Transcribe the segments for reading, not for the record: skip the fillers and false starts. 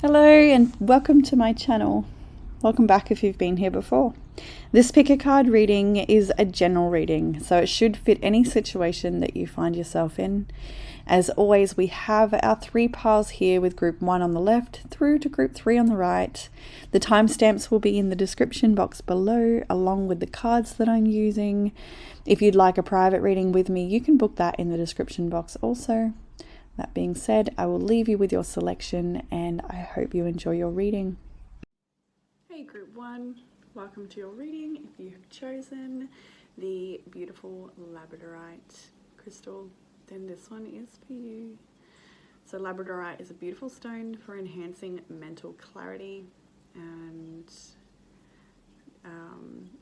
Hello and welcome to my channel. Welcome back if you've been here before. This pick a card reading is a general reading, so it should fit any situation that you find yourself in. As always, we have our 3 piles here with group 1 on the left through to group 3 on the right. The timestamps will be in the description box below, along with the cards that I'm using. If you'd like a private reading with me, you can book that in the description box also. That being said, I will leave you with your selection and I hope you enjoy your reading. Hey group 1, welcome to your reading. If you have chosen the beautiful labradorite crystal, then this one is for you. So labradorite is a beautiful stone for enhancing mental clarity, and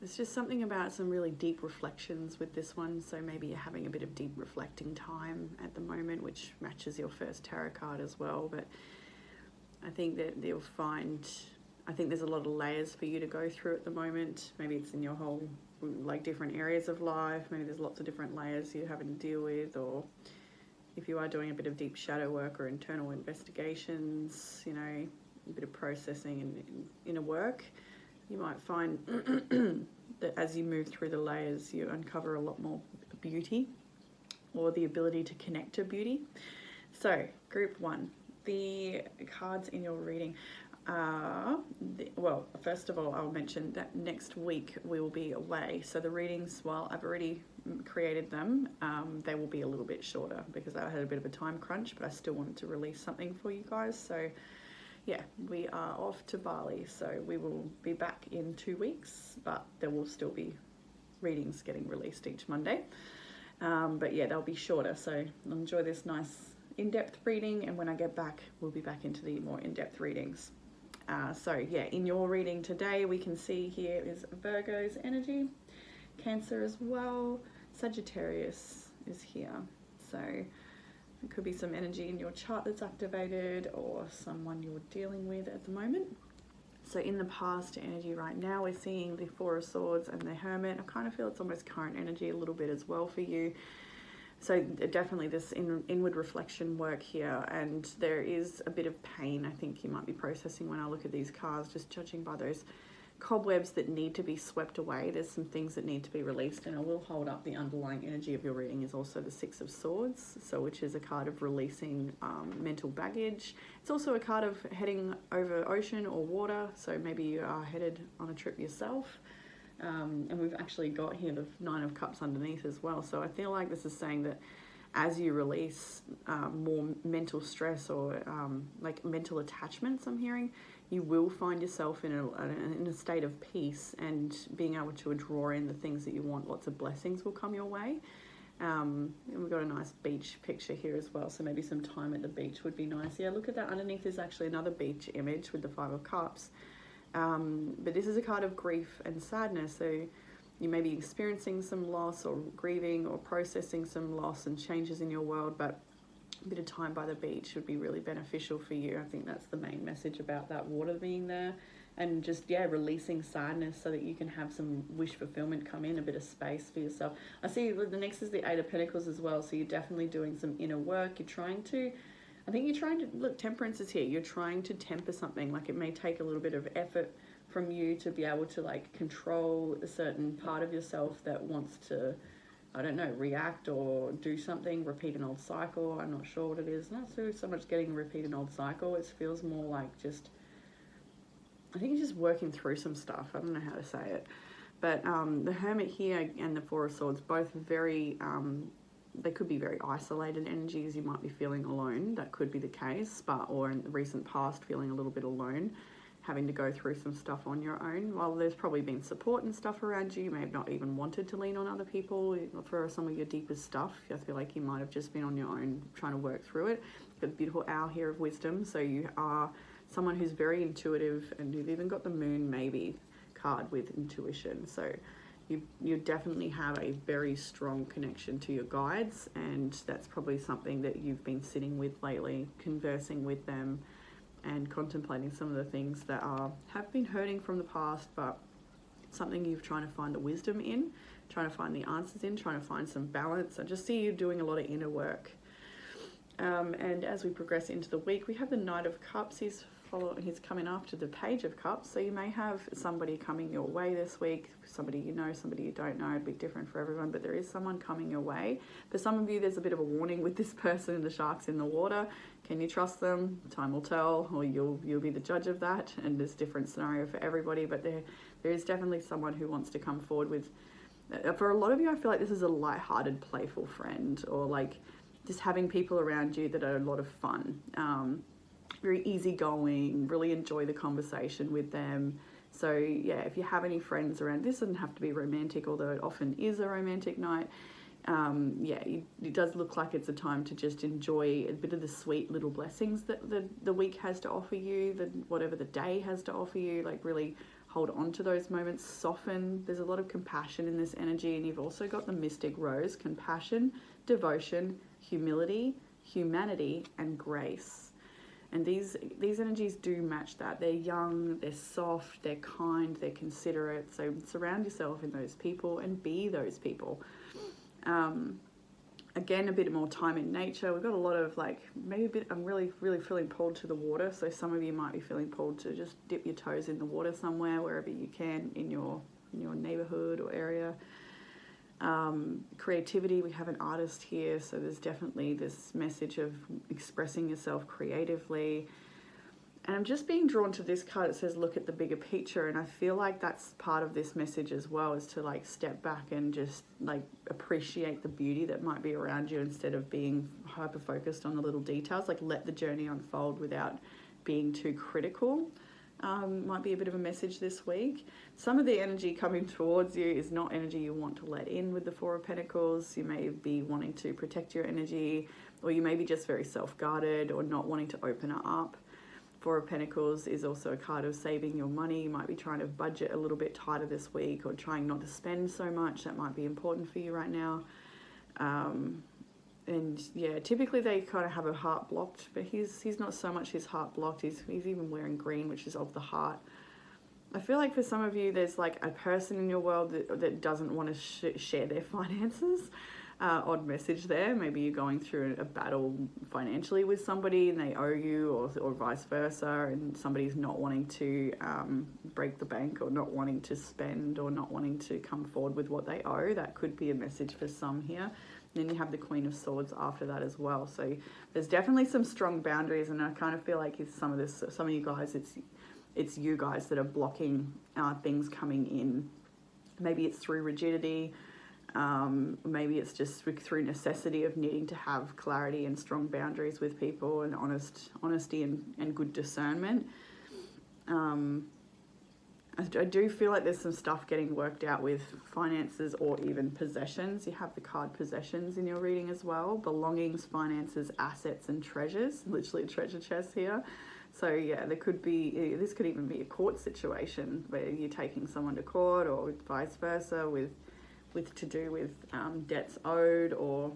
it's just something about some really deep reflections with this one. So maybe you're having a bit of deep reflecting time at the moment, which matches your first tarot card as well. But I think that you'll find, I think there's a lot of layers for you to go through at the moment. Maybe it's in your whole, like, different areas of life. Maybe there's lots of different layers you're having to deal with, or if you are doing a bit of deep shadow work or internal investigations, you know, a bit of processing and inner work, you might find that as you move through the layers, you uncover a lot more beauty, or the ability to connect to beauty. So, group 1, the cards in your reading. Well, first of all, I'll mention that next week we will be away. So the readings, while I've already created them, they will be a little bit shorter because I had a bit of a time crunch, but I still wanted to release something for you guys. So yeah, we are off to Bali, so we will be back in 2 weeks, but there will still be readings getting released each Monday. But yeah, they'll be shorter, so enjoy this nice in-depth reading, and when I get back, we'll be back into the more in-depth readings. So yeah, in your reading today, we can see here is Virgo's energy, Cancer as well, Sagittarius is here. So it could be some energy in your chart that's activated, or someone you're dealing with at the moment. So in the past energy right now, we're seeing the Four of Swords and the Hermit. I kind of feel it's almost current energy a little bit as well for you. So definitely this inward reflection work here, and there is a bit of pain I think you might be processing when I look at these cards, just judging by those cobwebs that need to be swept away. There's some things that need to be released, and I will hold up the underlying energy of your reading is also the Six of Swords, so which is a card of releasing mental baggage. It's also a card of heading over ocean or water, so maybe you are headed on a trip yourself. And we've actually got here the Nine of Cups underneath as well, so I feel like this is saying that as you release more mental stress or like mental attachments, I'm hearing, you will find yourself in a state of peace and being able to draw in the things that you want. Lots of blessings will come your way. And we've got a nice beach picture here as well, so maybe some time at the beach would be nice. Yeah, look at that. Underneath is actually another beach image with the Five of Cups. But this is a card of grief and sadness, so you may be experiencing some loss or grieving or processing some loss and changes in your world, but a bit of time by the beach would be really beneficial for you. I think that's the main message about that water being there, and just, yeah, releasing sadness so that you can have some wish fulfillment come in, a bit of space for yourself. I see the next is the Eight of Pentacles as well, so you're definitely doing some inner work. You're trying to, I think you're trying to, look, Temperance is here. You're trying to temper something. Like, it may take a little bit of effort from you to be able to, like, control a certain part of yourself that wants to, I don't know, react or do something, repeat an old cycle. I'm not sure what it is. Not so much getting repeat an old cycle. It feels more like just, I think you're just working through some stuff. I don't know how to say it. But the Hermit here and the Four of Swords, both very, they could be very isolated energies. You might be feeling alone. That could be the case, but, or in the recent past, feeling a little bit alone, having to go through some stuff on your own. While there's probably been support and stuff around you, you may have not even wanted to lean on other people for some of your deepest stuff. I feel like you might have just been on your own trying to work through it. You've got the beautiful Owl here of Wisdom, so you are someone who's very intuitive, and you've even got the Moon maybe card with intuition. So you definitely have a very strong connection to your guides, and that's probably something that you've been sitting with lately, conversing with them and contemplating some of the things that have been hurting from the past, but something you're trying to find the wisdom in, trying to find the answers in, trying to find some balance. I just see you doing a lot of inner work. And as we progress into the week, we have the Knight of Cups. He's he's coming after the Page of Cups. So you may have somebody coming your way this week, somebody you know, somebody you don't know, it'd be different for everyone, but there is someone coming your way. For some of you, there's a bit of a warning with this person, the sharks in the water. Can you trust them? Time will tell, or you'll be the judge of that. And there's a different scenario for everybody, but there is definitely someone who wants to come forward with, for a lot of you, I feel like this is a lighthearted, playful friend, or like just having people around you that are a lot of fun. Very easygoing, really enjoy the conversation with them. So yeah, if you have any friends around, this doesn't have to be romantic, although it often is a romantic night. It does look like it's a time to just enjoy a bit of the sweet little blessings that the week has to offer you, whatever the day has to offer you, like really hold on to those moments, soften. There's a lot of compassion in this energy, and you've also got the Mystic Rose, compassion, devotion, humility, humanity, and grace. And these energies do match that. They're young, they're soft, they're kind, they're considerate. So surround yourself in those people and be those people. Again, a bit more time in nature. We've got a lot of I'm really feeling pulled to the water. So some of you might be feeling pulled to just dip your toes in the water somewhere, wherever you can in your neighborhood or area. Creativity, we have an artist here, so there's definitely this message of expressing yourself creatively. And I'm just being drawn to this card. It says look at the bigger picture, and I feel like that's part of this message as well, is to like step back and just like appreciate the beauty that might be around you instead of being hyper focused on the little details. Like let the journey unfold without being too critical. Might be a bit of a message this week. Some of the energy coming towards you is not energy you want to let in with the Four of Pentacles. You may be wanting to protect your energy, or you may be just very self-guarded or not wanting to open it up. Four of Pentacles is also a card of saving your money. You might be trying to budget a little bit tighter this week, or trying not to spend so much. That might be important for you right now. And yeah, typically they kind of have a heart blocked, but he's not so much his heart blocked. He's even wearing green, which is of the heart. I feel like for some of you, there's like a person in your world that doesn't want to share their finances. Odd message there. Maybe you're going through a battle financially with somebody and they owe you, or vice versa, and somebody's not wanting to break the bank, or not wanting to spend, or not wanting to come forward with what they owe. That could be a message for some here. Then you have the Queen of Swords after that as well. So there's definitely some strong boundaries, and I kind of feel like some of you guys, it's you guys that are blocking things coming in. Maybe it's through rigidity. Maybe it's just through necessity of needing to have clarity and strong boundaries with people, and honesty and good discernment. I do feel like there's some stuff getting worked out with finances or even possessions. You have the card possessions in your reading as well. Belongings, finances, assets, and treasures. Literally a treasure chest here. So yeah, this could even be a court situation where you're taking someone to court, or vice versa with to do with debts owed, or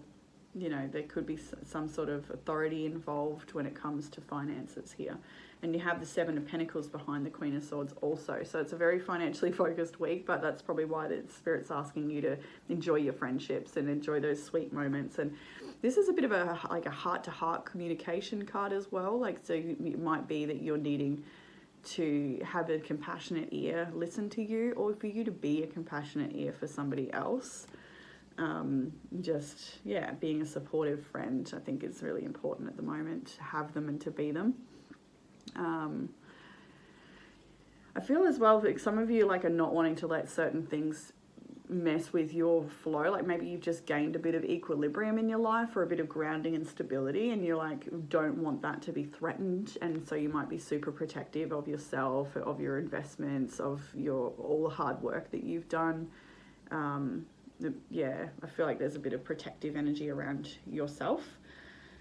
there could be some sort of authority involved when it comes to finances here. And you have the Seven of Pentacles behind the Queen of Swords also. So it's a very financially focused week, but that's probably why the Spirit's asking you to enjoy your friendships and enjoy those sweet moments. And this is a bit of a heart-to-heart communication card as well. So it might be that you're needing to have a compassionate ear listen to you, or for you to be a compassionate ear for somebody else. Being a supportive friend, I think is really important at the moment, to have them and to be them. I feel as well that some of you are not wanting to let certain things mess with your flow. Like maybe you've just gained a bit of equilibrium in your life, or a bit of grounding and stability, and you're don't want that to be threatened, and so you might be super protective of yourself, of your investments, of all the hard work that you've done. I feel like there's a bit of protective energy around yourself.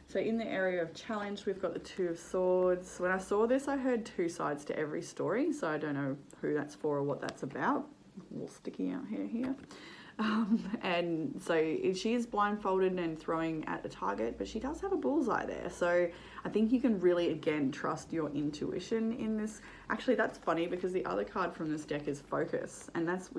So in the area of challenge, we've got the Two of Swords. When I saw this, I heard two sides to every story, so I don't know who that's for or what that's about. A little sticky out here. And so she is blindfolded and throwing at a target, but she does have a bullseye there. So I think you can really, again, trust your intuition in this. Actually, that's funny because the other card from this deck is focus, and that's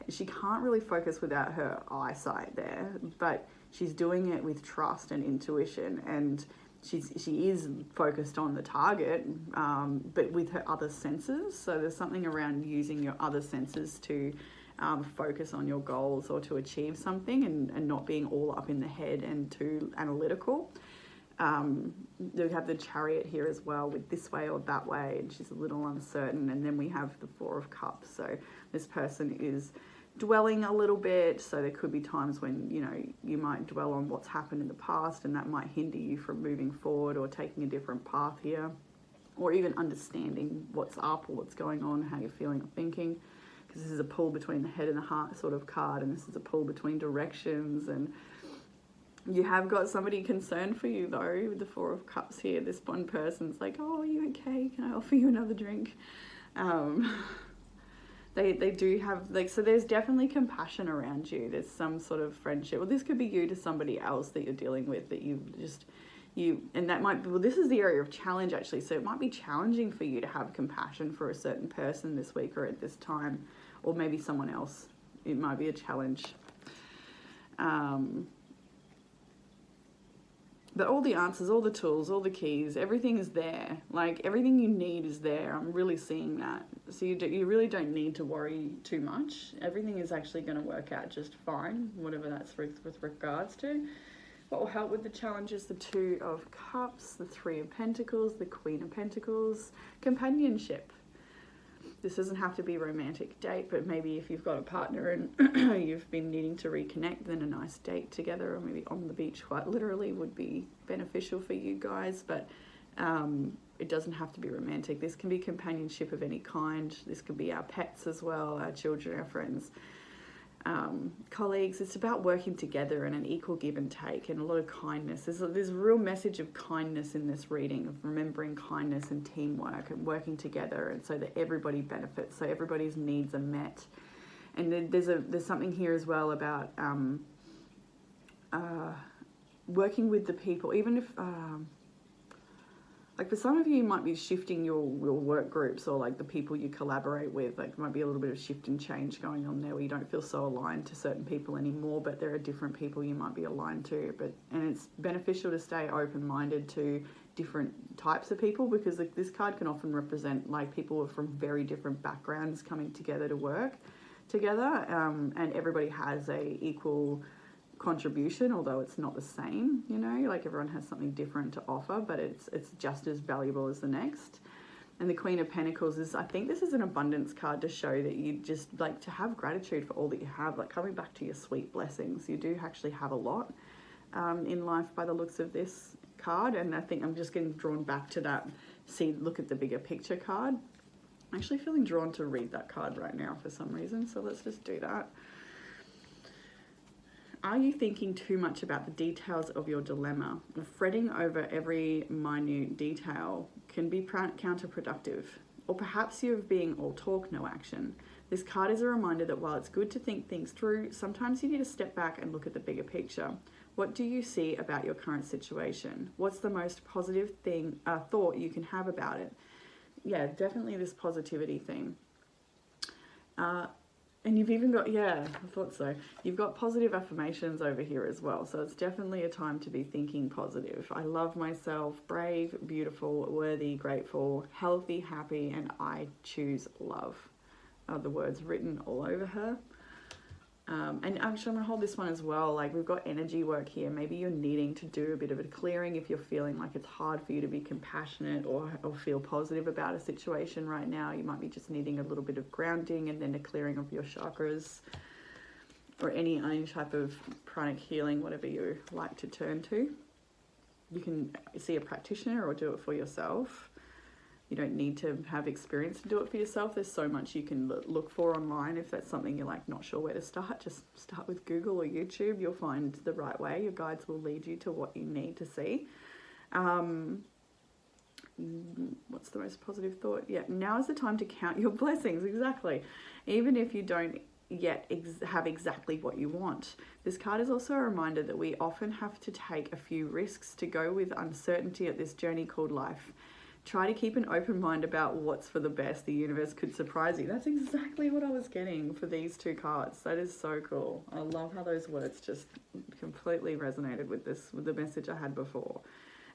she can't really focus without her eyesight there, but she's doing it with trust and intuition, and she is focused on the target, but with her other senses. So there's something around using your other senses to focus on your goals or to achieve something, and not being all up in the head and too analytical. We have the Chariot here as well, with this way or that way, and she's a little uncertain. And then we have the Four of Cups. So this person is dwelling a little bit. So there could be times when, you know, you might dwell on what's happened in the past, and that might hinder you from moving forward or taking a different path here, or even understanding what's up or what's going on, how you're feeling or thinking. Because this is a pull between the head and the heart sort of card, and this is a pull between directions. And you have got somebody concerned for you though, with the Four of Cups here. This one person's like, oh, are you okay? Can I offer you another drink? They do have, like, so there's definitely compassion around you. There's some sort of friendship. Well, this could be you to somebody else that you're dealing with, that and that might be, well, this is the area of challenge actually. So it might be challenging for you to have compassion for a certain person this week or at this time, or maybe someone else. It might be a challenge. But all the answers, all the tools, all the keys, everything is there. Like, everything you need is there. I'm really seeing that. So you really don't need to worry too much. Everything is actually going to work out just fine, whatever that's with regards to. What will help with the challenge is the Two of Cups, the Three of Pentacles, the Queen of Pentacles, companionship. This doesn't have to be a romantic date, but maybe if you've got a partner and you've been needing to reconnect, then a nice date together, or maybe on the beach quite literally, would be beneficial for you guys. But it doesn't have to be romantic. This can be companionship of any kind. This could be our pets as well, our children, our friends, colleagues. It's about working together and an equal give and take, and a lot of kindness. There's a real message of kindness in this reading, of remembering kindness and teamwork and working together, and so that everybody benefits, so everybody's needs are met. And there's something here as well about working with the people, even if like for some of you might be shifting your work groups, or like the people you collaborate with. Like, there might be a little bit of shift and change going on there, where you don't feel so aligned to certain people anymore, but there are different people you might be aligned to. And it's beneficial to stay open-minded to different types of people, because like, this card can often represent like people from very different backgrounds coming together to work together, and everybody has a equal contribution, although it's not the same, you know, like everyone has something different to offer, but it's just as valuable as the next. And the Queen of Pentacles is, I think this is an abundance card to show that you just like to have gratitude for all that you have, like coming back to your sweet blessings. You do actually have a lot in life by the looks of this card, and I think I'm just getting drawn back to that. Look at the bigger picture card. I'm actually feeling drawn to read that card right now for some reason, so let's just do that. Are you thinking too much about the details of your dilemma? Fretting over every minute detail can be counterproductive. Or perhaps you're being all talk, no action. This card is a reminder that while it's good to think things through, sometimes you need to step back and look at the bigger picture. What do you see about your current situation? What's the most positive thought you can have about it? Yeah, definitely this positivity thing. And you've even got, yeah, I thought so. You've got positive affirmations over here as well. So it's definitely a time to be thinking positive. I love myself, brave, beautiful, worthy, grateful, healthy, happy, and I choose love are the words written all over her. And actually, I'm going to hold this one as well. Like, we've got energy work here. Maybe you're needing to do a bit of a clearing if you're feeling like it's hard for you to be compassionate or feel positive about a situation right now. You might be just needing a little bit of grounding and then a clearing of your chakras, or any type of pranic healing, whatever you like to turn to. You can see a practitioner or do it for yourself. You don't need to have experience to do it for yourself. There's so much you can look for online. If that's something you're like not sure where to start, just start with Google or YouTube. You'll find the right way. Your guides will lead you to what you need to see. What's the most positive thought? Yeah, now is the time to count your blessings. Exactly. Even if you don't yet have exactly what you want. This card is also a reminder that we often have to take a few risks to go with uncertainty at this journey called life. Try to keep an open mind about what's for the best. The universe could surprise you. That's exactly what I was getting for these two cards. That is so cool. I love how those words just completely resonated with the message I had before.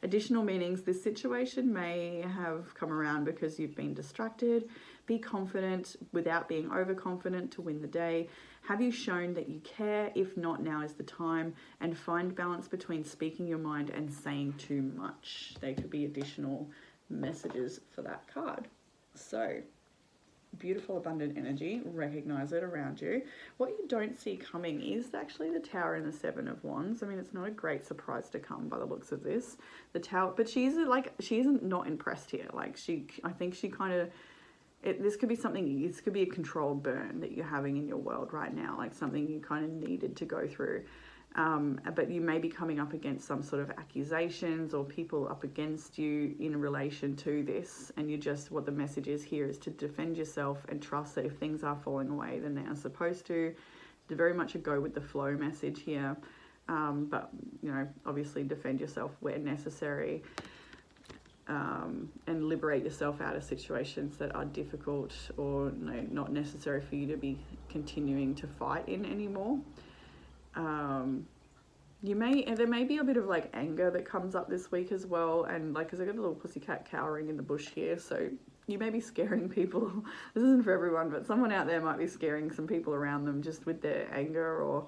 Additional meanings, this situation may have come around because you've been distracted. Be confident without being overconfident to win the day. Have you shown that you care? If not, now is the time. And find balance between speaking your mind and saying too much. They could be additional messages for that card. So, beautiful abundant energy, recognize it around you. What you don't see coming is actually the Tower and the Seven of Wands. I mean, it's not a great surprise to come by the looks of this. The Tower, but she isn't not impressed here. Like I think she kind of, this could be something, this could be a controlled burn that you're having in your world right now, like something you kind of needed to go through. But you may be coming up against some sort of accusations or people up against you in relation to this, and you just, what the message is here is to defend yourself and trust that if things are falling away, then they are supposed to. They're very much a go with the flow message here, but you know, obviously defend yourself where necessary, and liberate yourself out of situations that are difficult or not necessary for you to be continuing to fight in anymore. There may be a bit of like anger that comes up this week as well, and like, because I got a little pussycat cowering in the bush here, so you may be scaring people. This isn't for everyone, but someone out there might be scaring some people around them just with their anger or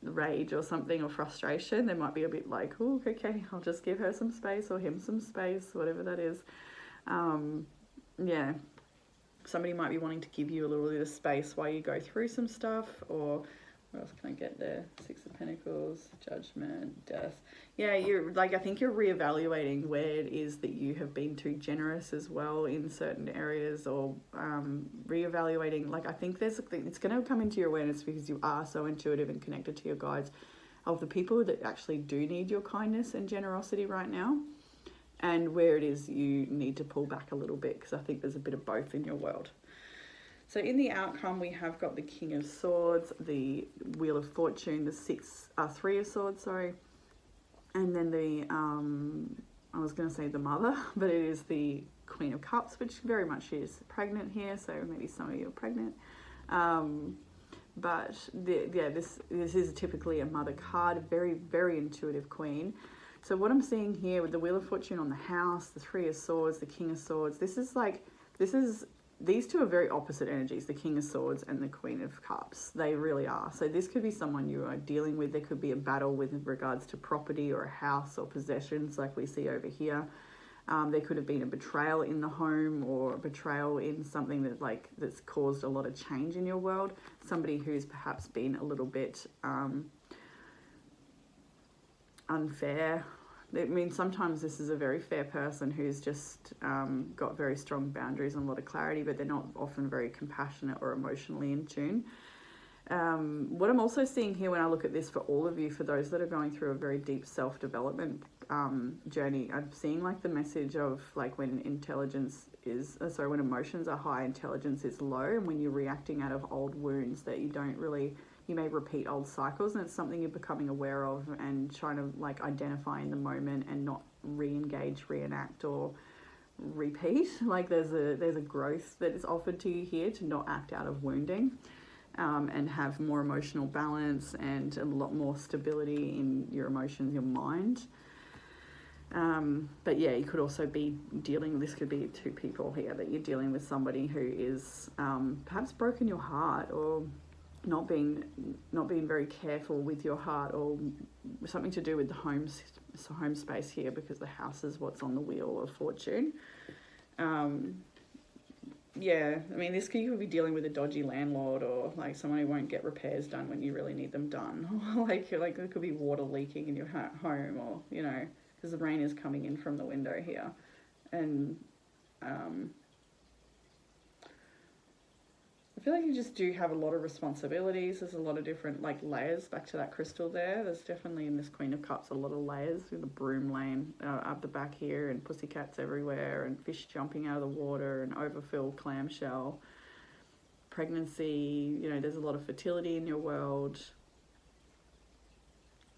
rage or something, or frustration. They might be a bit like, oh, okay, I'll just give her some space or him some space, whatever that is. Yeah, somebody might be wanting to give you a little bit of space while you go through some stuff. Or what else can I get there? Six of Pentacles, Judgment, Death. Yeah, you're like, I think you're reevaluating where it is that you have been too generous as well in certain areas, or reevaluating. Like, I think it's going to come into your awareness because you are so intuitive and connected to your guides, of the people that actually do need your kindness and generosity right now, and where it is you need to pull back a little bit, because I think there's a bit of both in your world. So in the outcome, we have got the King of Swords, the Wheel of Fortune, the Three of Swords, sorry, and then the, I was going to say the Mother, but it is the Queen of Cups, which very much is pregnant here, so maybe some of you are pregnant. But this is typically a mother card, a very, very intuitive queen. So what I'm seeing here with the Wheel of Fortune on the house, the Three of Swords, the King of Swords, these two are very opposite energies, the King of Swords and the Queen of Cups. They really are. So this could be someone you are dealing with. There could be a battle with regards to property or a house or possessions, like we see over here. There could have been a betrayal in the home, or a betrayal in something that's caused a lot of change in your world. Somebody who's perhaps been a little bit unfair. I mean, sometimes this is a very fair person who's just got very strong boundaries and a lot of clarity, but they're not often very compassionate or emotionally in tune. What I'm also seeing here when I look at this for all of you, for those that are going through a very deep self-development journey, I'm seeing like the message of like when when emotions are high, intelligence is low, and when you're reacting out of old wounds that you may repeat old cycles, and it's something you're becoming aware of and trying to like identify in the moment and not re-engage, reenact, or repeat. Like there's a growth that is offered to you here to not act out of wounding, and have more emotional balance and a lot more stability in your emotions, your mind. But yeah, you could also be this could be two people here, that you're dealing with somebody who is perhaps broken your heart, or not being very careful with your heart, or something to do with the home space here, because the house is what's on the Wheel of Fortune. Yeah, I mean, you could be dealing with a dodgy landlord, or like someone who won't get repairs done when you really need them done. like there could be water leaking in your home, or because the rain is coming in from the window here, and I feel like you just do have a lot of responsibilities. There's a lot of different like layers. Back to that crystal there. There's definitely in this Queen of Cups a lot of layers, with the broom laying up the back here, and pussycats everywhere, and fish jumping out of the water, and overfilled clamshell. Pregnancy, there's a lot of fertility in your world.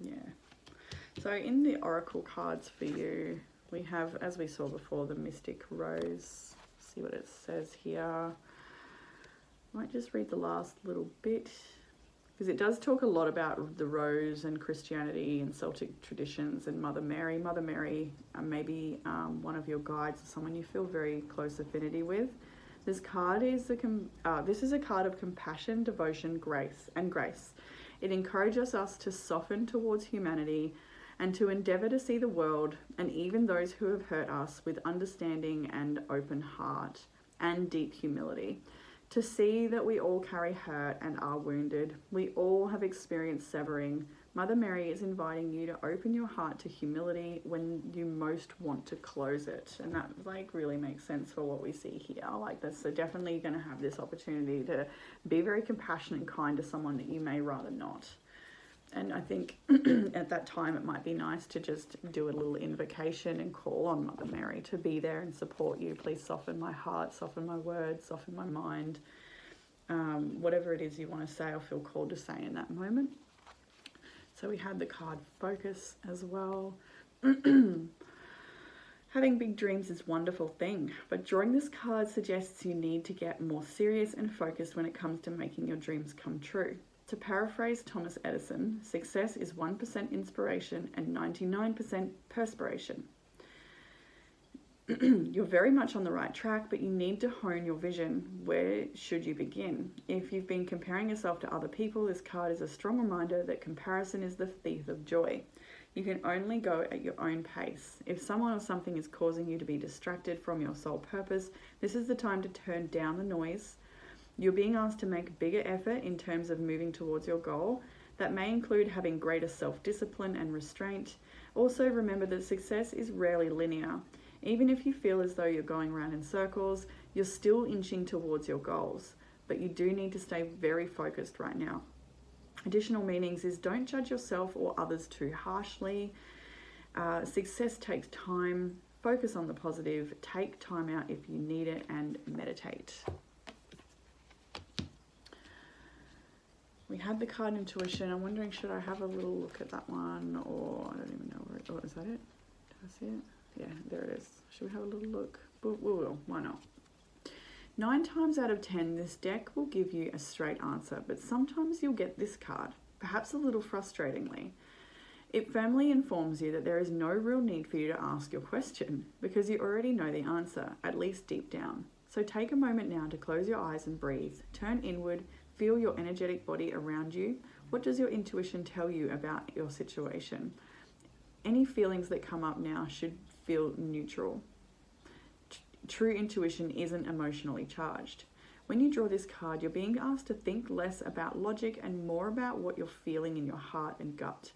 Yeah. So in the Oracle cards for you, we have, as we saw before, the Mystic Rose. See what it says here. I might just read the last little bit. because it does talk a lot about the rose and Christianity and Celtic traditions and Mother Mary. Mother Mary may be one of your guides or someone you feel very close affinity with. This card is this is a card of compassion, devotion, grace. It encourages us to soften towards humanity and to endeavour to see the world and even those who have hurt us with understanding and open heart and deep humility. To see that we all carry hurt and are wounded. We all have experienced severing. Mother Mary is inviting you to open your heart to humility when you most want to close it. And that like really makes sense for what we see here. Like this, so definitely you're going to have this opportunity to be very compassionate and kind to someone that you may rather not. And I think at that time it might be nice to just do a little invocation and call on Mother Mary to be there and support you. Please soften my heart, soften my words, soften my mind. Whatever it is you want to say or feel called to say in that moment. So we had the card Focus as well. Having big dreams is a wonderful thing, but drawing this card suggests you need to get more serious and focused when it comes to making your dreams come true. To paraphrase Thomas Edison, success is 1% inspiration and 99% perspiration. You're very much on the right track, but you need to hone your vision. Where should you begin? If you've been comparing yourself to other people, this card is a strong reminder that comparison is the thief of joy. You can only go at your own pace. If someone or something is causing you to be distracted from your sole purpose, this is the time to turn down the noise. You're being asked to make a bigger effort in terms of moving towards your goal. That may include having greater self-discipline and restraint. Also, remember that success is rarely linear. Even if you feel as though you're going around in circles, you're still inching towards your goals. But you do need to stay very focused right now. Additional meanings is don't judge yourself or others too harshly. Success takes time. Focus on the positive. Take time out if you need it and meditate. We had the card Intuition. I'm wondering, should I have a little look at that one, or I don't even know where it, oh, is that it? Did I see it? Yeah, there it is. Should we have a little look? We will. Why not? 9 times out of 10, this deck will give you a straight answer, but sometimes you'll get this card, perhaps a little frustratingly. It firmly informs you that there is no real need for you to ask your question because you already know the answer, at least deep down. So take a moment now to close your eyes and breathe. Turn inward. Feel your energetic body around you. What does your intuition tell you about your situation? Any feelings that come up now should feel neutral. True intuition isn't emotionally charged. When you draw this card, you're being asked to think less about logic and more about what you're feeling in your heart and gut.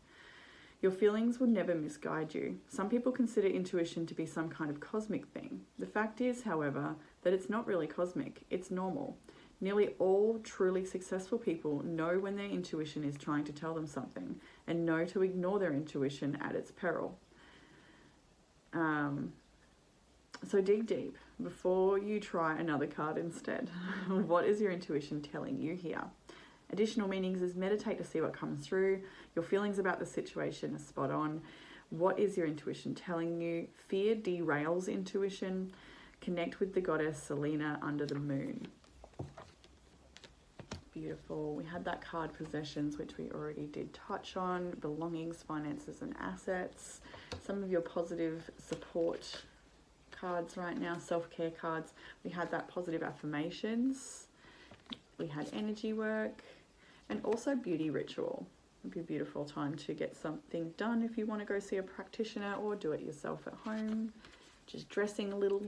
Your feelings will never misguide you. Some people consider intuition to be some kind of cosmic thing. The fact is, however, that it's not really cosmic, it's normal. Nearly all truly successful people know when their intuition is trying to tell them something and know to ignore their intuition at its peril. So dig deep before you try another card instead. What is your intuition telling you here? Additional meanings is meditate to see what comes through. Your feelings about the situation are spot on. What is your intuition telling you? Fear derails intuition. Connect with the goddess Selena under the moon. Beautiful. We had that card Possessions, which we already did touch on. Belongings, finances, and assets. Some of your positive support cards right now, self-care cards. We had that positive affirmations. We had energy work and also beauty ritual. It'd be a beautiful time to get something done if you want to go see a practitioner or do it yourself at home. Just dressing a little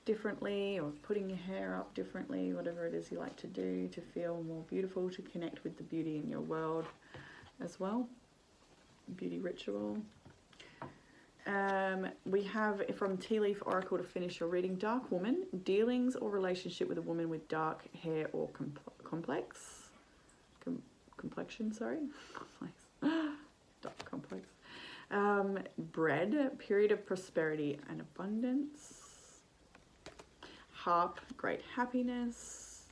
differently or putting your hair up differently, whatever it is you like to do to feel more beautiful, to connect with the beauty in your world as well. Beauty ritual. We have from Tea Leaf Oracle to finish your reading, Dark Woman, dealings or relationship with a woman with dark hair or complexion, sorry. Dark complex. Bread, period of prosperity and abundance. Harp, great happiness.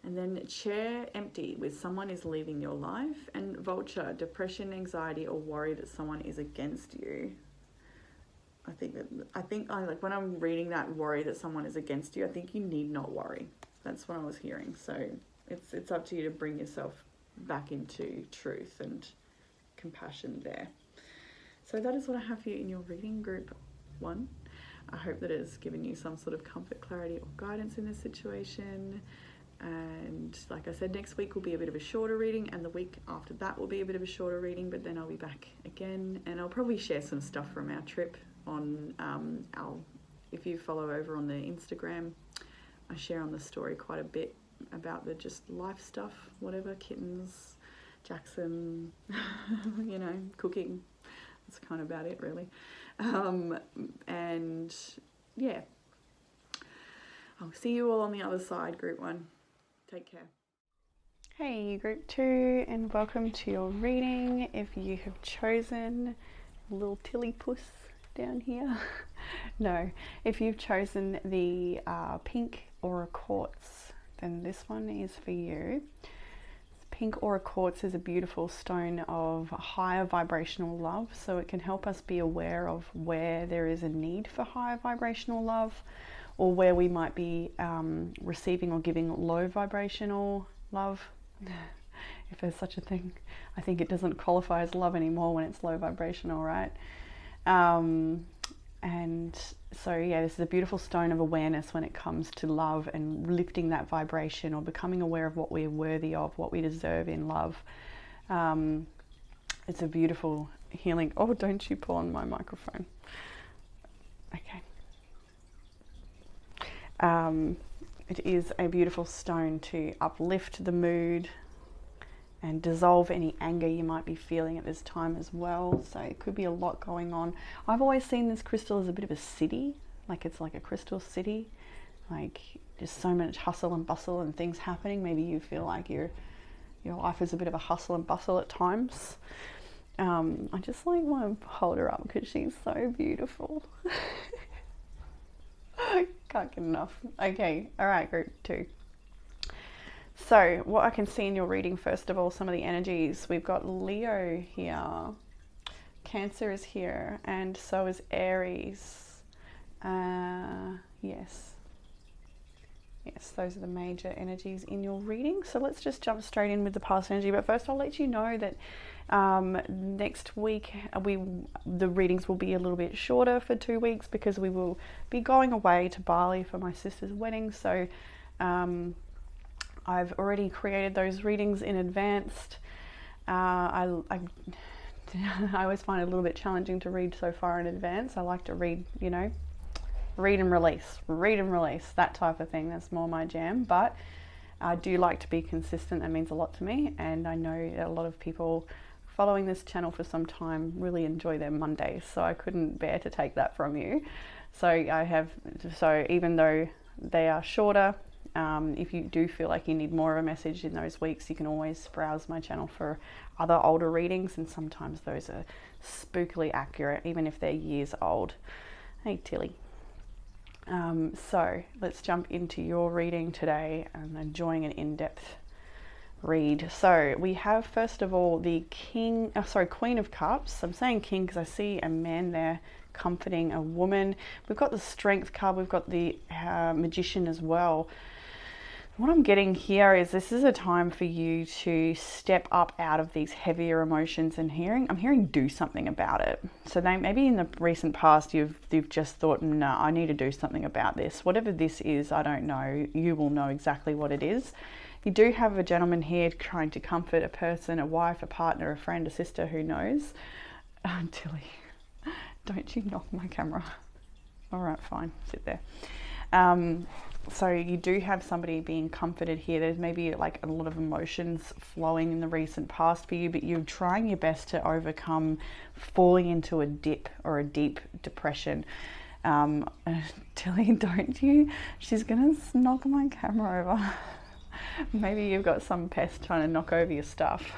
And then chair, empty, with someone is leaving your life. And vulture, depression, anxiety, or worry that someone is against you. I think when I'm reading that, worry that someone is against you, I think you need not worry. That's what I was hearing. So it's up to you to bring yourself back into truth and compassion there. So that is what I have for you in your reading, group 1. I hope that it has given you some sort of comfort, clarity, or guidance in this situation. And like I said, next week will be a bit of a shorter reading, and the week after that will be a bit of a shorter reading, but then I'll be back again, and I'll probably share some stuff from our trip on if you follow over on the Instagram, I share on the story quite a bit about the just life stuff, whatever, kittens, Jackson, you know, cooking. That's kind of about it, really. And yeah, I'll see you all on the other side, group 1. Take care. Hey, group 2, and welcome to your reading. If you have chosen little Tilly Puss down here, no, if you've chosen the pink aura quartz, then this one is for you. Pink aura quartz is a beautiful stone of higher vibrational love, so it can help us be aware of where there is a need for higher vibrational love, or where we might be receiving or giving low vibrational love, if there's such a thing. I think it doesn't qualify as love anymore when it's low vibrational, right? And so yeah, this is a beautiful stone of awareness when it comes to love and lifting that vibration, or becoming aware of what we're worthy of, what we deserve in love. It's a beautiful healing. Oh, don't you pull on my microphone. Okay. It is a beautiful stone to uplift the mood and dissolve any anger you might be feeling at this time as well. So it could be a lot going on. I've always seen this crystal as a bit of a city, like it's like a crystal city, like just so much hustle and bustle and things happening. Maybe you feel like your life is a bit of a hustle and bustle at times. I just like want to hold her up because she's so beautiful. Can't get enough. Okay, all right, group 2. So what I can see in your reading, first of all, some of the energies. We've got Leo here, Cancer is here, and so is Aries. Yes, those are the major energies in your reading. So let's just jump straight in with the past energy. But first I'll let you know that next week the readings will be a little bit shorter for 2 weeks, because we will be going away to Bali for my sister's wedding. So I've already created those readings in advance. I always find it a little bit challenging to read so far in advance. I like to read, read and release, that type of thing. That's more my jam. But I do like to be consistent. That means a lot to me. And I know that a lot of people following this channel for some time really enjoy their Mondays. So I couldn't bear to take that from you. So even though they are shorter, if you do feel like you need more of a message in those weeks, you can always browse my channel for other older readings, and sometimes those are spookily accurate, even if they're years old. Hey, Tilly. So let's jump into your reading today. I'm enjoying an in-depth read. So we have, first of all, the Queen of Cups. I'm saying king because I see a man there comforting a woman. We've got the Strength card. We've got the Magician as well. What I'm getting here is this is a time for you to step up out of these heavier emotions, and I'm hearing do something about it. So maybe in the recent past you've just thought, no, I need to do something about this. Whatever this is, I don't know. You will know exactly what it is. You do have a gentleman here trying to comfort a person, a wife, a partner, a friend, a sister, who knows. Tilly, don't you knock my camera. All right, fine, sit there. So you do have somebody being comforted here. There's maybe like a lot of emotions flowing in the recent past for you, but you're trying your best to overcome falling into a dip or a deep depression. Tilly, don't you? She's gonna knock my camera over. Maybe you've got some pest trying to knock over your stuff.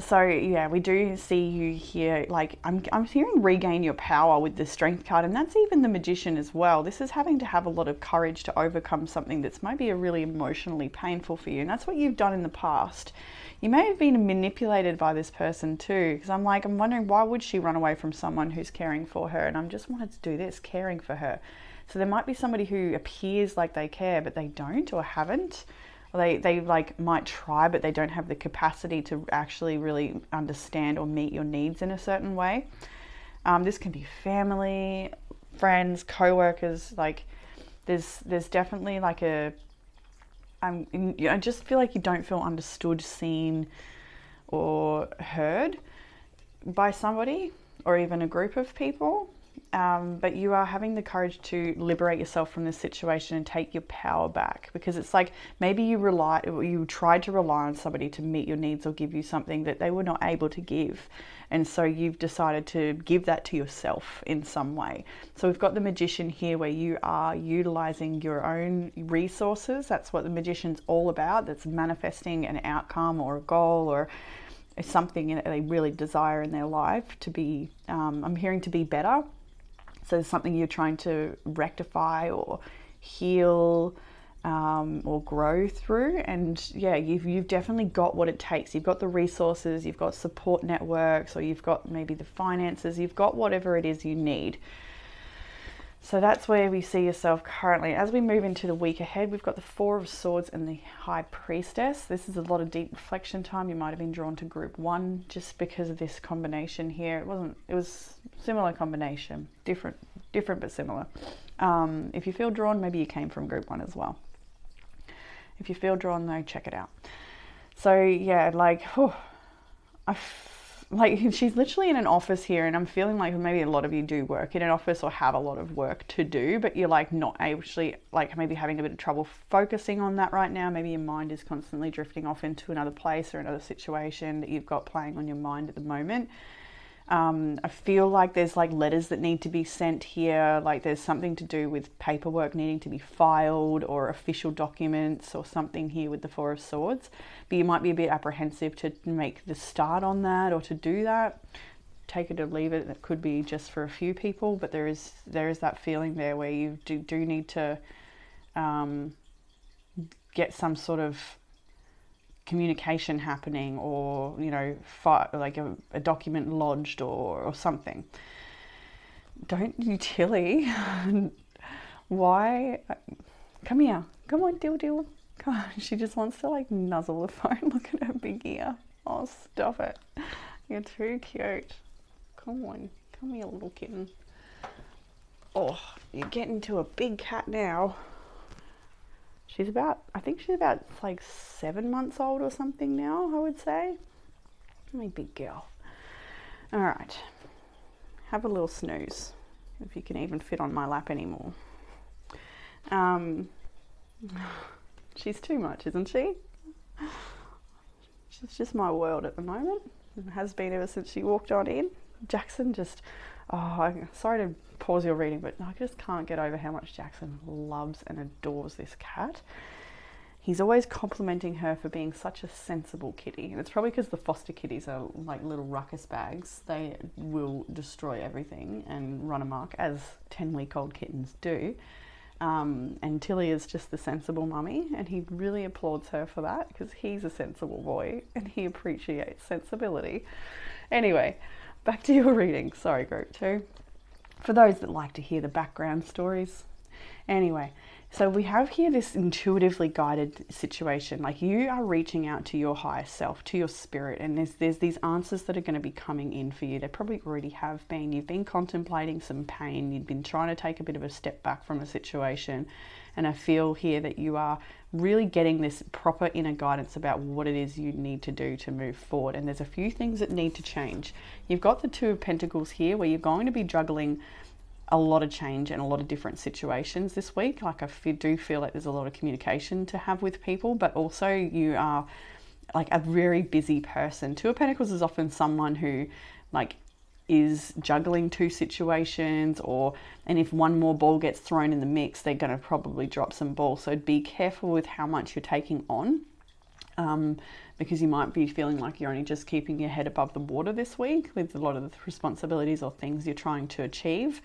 So yeah, we do see you here, like I'm hearing regain your power with the Strength card, and that's even the Magician as well. This is having to have a lot of courage to overcome something that's maybe a really emotionally painful for you, and that's what you've done in the past. You may have been manipulated by this person too, because I'm wondering, why would she run away from someone who's caring for her? And I'm just wanted to do this, caring for her. So there might be somebody who appears like they care, but they don't or haven't. They like might try, but they don't have the capacity to actually really understand or meet your needs in a certain way. This can be family, friends, co-workers. Like there's definitely like I just feel like you don't feel understood, seen, or heard by somebody or even a group of people. But you are having the courage to liberate yourself from this situation and take your power back, because it's like maybe you tried to rely on somebody to meet your needs or give you something that they were not able to give, and so you've decided to give that to yourself in some way. So we've got the Magician here, where you are utilizing your own resources. That's what the Magician's all about. That's manifesting an outcome or a goal or something that they really desire in their life to be, I'm hearing, to be better. So there's something you're trying to rectify or heal or grow through. And yeah, you've definitely got what it takes. You've got the resources, you've got support networks, or you've got maybe the finances, you've got whatever it is you need. So that's where we see yourself currently. As we move into the week ahead, we've got the Four of Swords and the High Priestess. This is a lot of deep reflection time. You might have been drawn to group 1 just because of this combination here. It was similar combination, different but similar. If you feel drawn, maybe you came from group 1 as well. If you feel drawn though, check it out. So yeah, like, she's literally in an office here, and I'm feeling like maybe a lot of you do work in an office or have a lot of work to do, but you're like not actually, like maybe having a bit of trouble focusing on that right now. Maybe your mind is constantly drifting off into another place or another situation that you've got playing on your mind at the moment. I feel like there's like letters that need to be sent here, like there's something to do with paperwork needing to be filed or official documents or something here with the Four of Swords. But you might be a bit apprehensive to make the start on that or to do that. Take it or leave it. It could be just for a few people, but there is that feeling there where you do need to get some sort of communication happening, or like a document lodged or something. Don't you, Tilly? Why? Come here, come on, Dill. Come on. She just wants to like nuzzle the phone. Look at her big ear. Oh, stop it, you're too cute. Come on, come here, little kitten. Oh, you're getting to a big cat now. I think she's about like 7 months old or something now, I would say. My big girl. All right. Have a little snooze, if you can even fit on my lap anymore. She's too much, isn't she? She's just my world at the moment. It has been ever since she walked on in. Jackson just... sorry to pause your reading, but I just can't get over how much Jackson loves and adores this cat. He's always complimenting her for being such a sensible kitty, and it's probably because the foster kitties are like little ruckus bags. They will destroy everything and run amok, as 10-week-old kittens do. And Tilly is just the sensible mummy, and he really applauds her for that because he's a sensible boy and he appreciates sensibility. Anyway, back to your reading. Sorry, group 2. For those that like to hear the background stories. Anyway, so we have here this intuitively guided situation. Like you are reaching out to your higher self, to your spirit, and there's these answers that are going to be coming in for you. They probably already have been. You've been contemplating some pain. You've been trying to take a bit of a step back from a situation. And I feel here that you are really getting this proper inner guidance about what it is you need to do to move forward. And there's a few things that need to change. You've got the Two of Pentacles here, where you're going to be juggling a lot of change and a lot of different situations this week. Like I do feel like there's a lot of communication to have with people, but also you are like a very busy person. Two of Pentacles is often someone who like is juggling 2 situations, and if one more ball gets thrown in the mix, they're going to probably drop some balls. So be careful with how much you're taking on, because you might be feeling like you're only just keeping your head above the water this week with a lot of the responsibilities or things you're trying to achieve.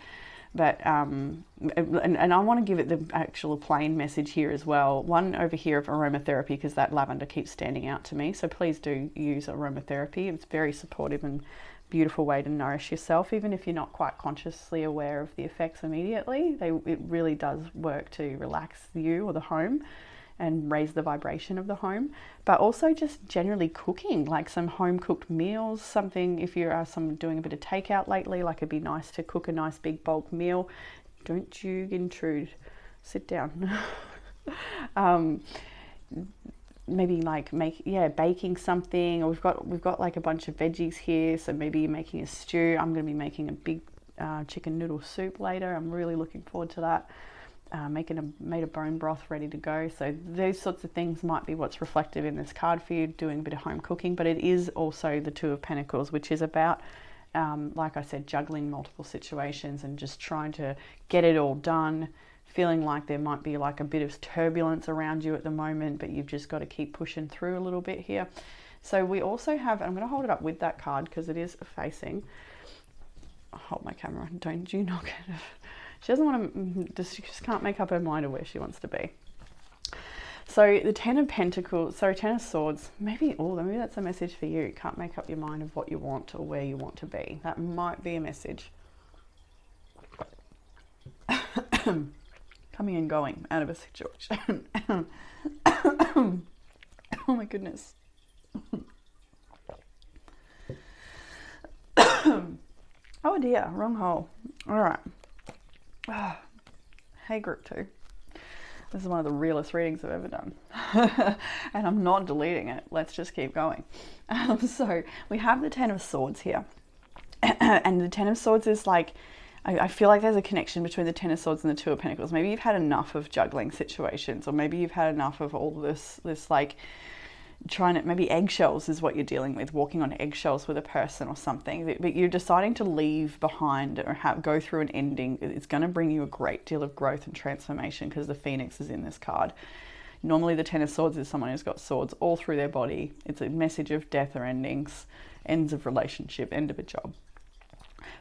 But and I want to give it the actual plain message here as well. One over here of aromatherapy, because that lavender keeps standing out to me. So please do use aromatherapy. It's very supportive and beautiful way to nourish yourself, even if you're not quite consciously aware of the effects immediately. It really does work to relax you or the home and raise the vibration of the home, but also just generally cooking, like some home cooked meals, something, if you are doing a bit of takeout lately, like it'd be nice to cook a nice big bulk meal. Don't you intrude, sit down. Maybe like baking something, or we've got like a bunch of veggies here, so maybe you're making a stew. I'm going to be making a big chicken noodle soup later. I'm really looking forward to that. Made a bone broth ready to go. So those sorts of things might be what's reflective in this card for you, doing a bit of home cooking. But it is also the Two of Pentacles, which is about like I said, juggling multiple situations and just trying to get it all done, feeling like there might be like a bit of turbulence around you at the moment, but you've just got to keep pushing through a little bit here. So we also have, I'm going to hold it up with that card because it is facing, I'll hold my camera, don't you knock it. She doesn't want to, she just can't make up her mind of where she wants to be. So the Ten of Pentacles, sorry, Ten of Swords, maybe that's a message for you. Can't make up your mind of what you want or where you want to be. That might be a message. Coming and going out of a situation. Oh my goodness. Oh dear, wrong hole. All right. Hey, group 2. This is one of the realest readings I've ever done. And I'm not deleting it. Let's just keep going. So we have the Ten of Swords here. And the Ten of Swords is like, I feel like there's a connection between the Ten of Swords and the Two of Pentacles. Maybe you've had enough of juggling situations, or maybe you've had enough of all this like trying to, maybe eggshells is what you're dealing with, walking on eggshells with a person or something, but you're deciding to leave behind or go through an ending. It's going to bring you a great deal of growth and transformation because the Phoenix is in this card. Normally the Ten of Swords is someone who's got swords all through their body. It's a message of death or endings, ends of relationship, end of a job.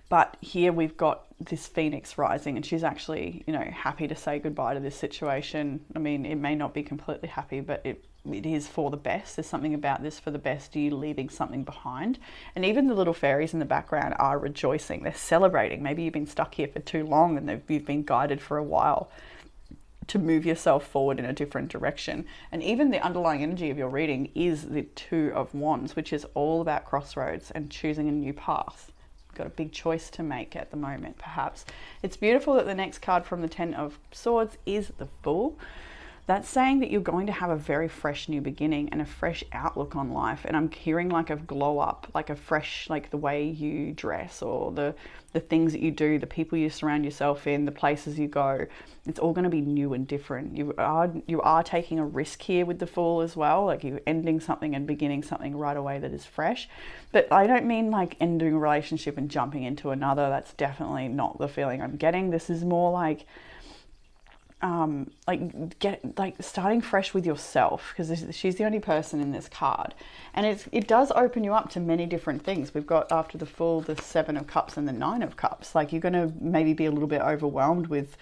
But here we've got this Phoenix rising, and she's actually, happy to say goodbye to this situation. I mean, it may not be completely happy, but it is for the best. There's something about this for the best. You leaving something behind. And even the little fairies in the background are rejoicing. They're celebrating. Maybe you've been stuck here for too long and you've been guided for a while to move yourself forward in a different direction. And even the underlying energy of your reading is the Two of Wands, which is all about crossroads and choosing a new path. Got a big choice to make at the moment, perhaps. It's beautiful that the next card from the Ten of Swords is the Fool. That's saying that you're going to have a very fresh new beginning and a fresh outlook on life. And I'm hearing like a glow up, like a fresh, like the way you dress or the things that you do, the people you surround yourself in, the places you go. It's all going to be new and different. You are taking a risk here with the Fool as well. Like you're ending something and beginning something right away that is fresh. But I don't mean like ending a relationship and jumping into another. That's definitely not the feeling I'm getting. This is more like starting fresh with yourself, because she's the only person in this card, and it does open you up to many different things. We've got, after the Fool, the Seven of Cups and the Nine of Cups. Like you're going to maybe be a little bit overwhelmed with,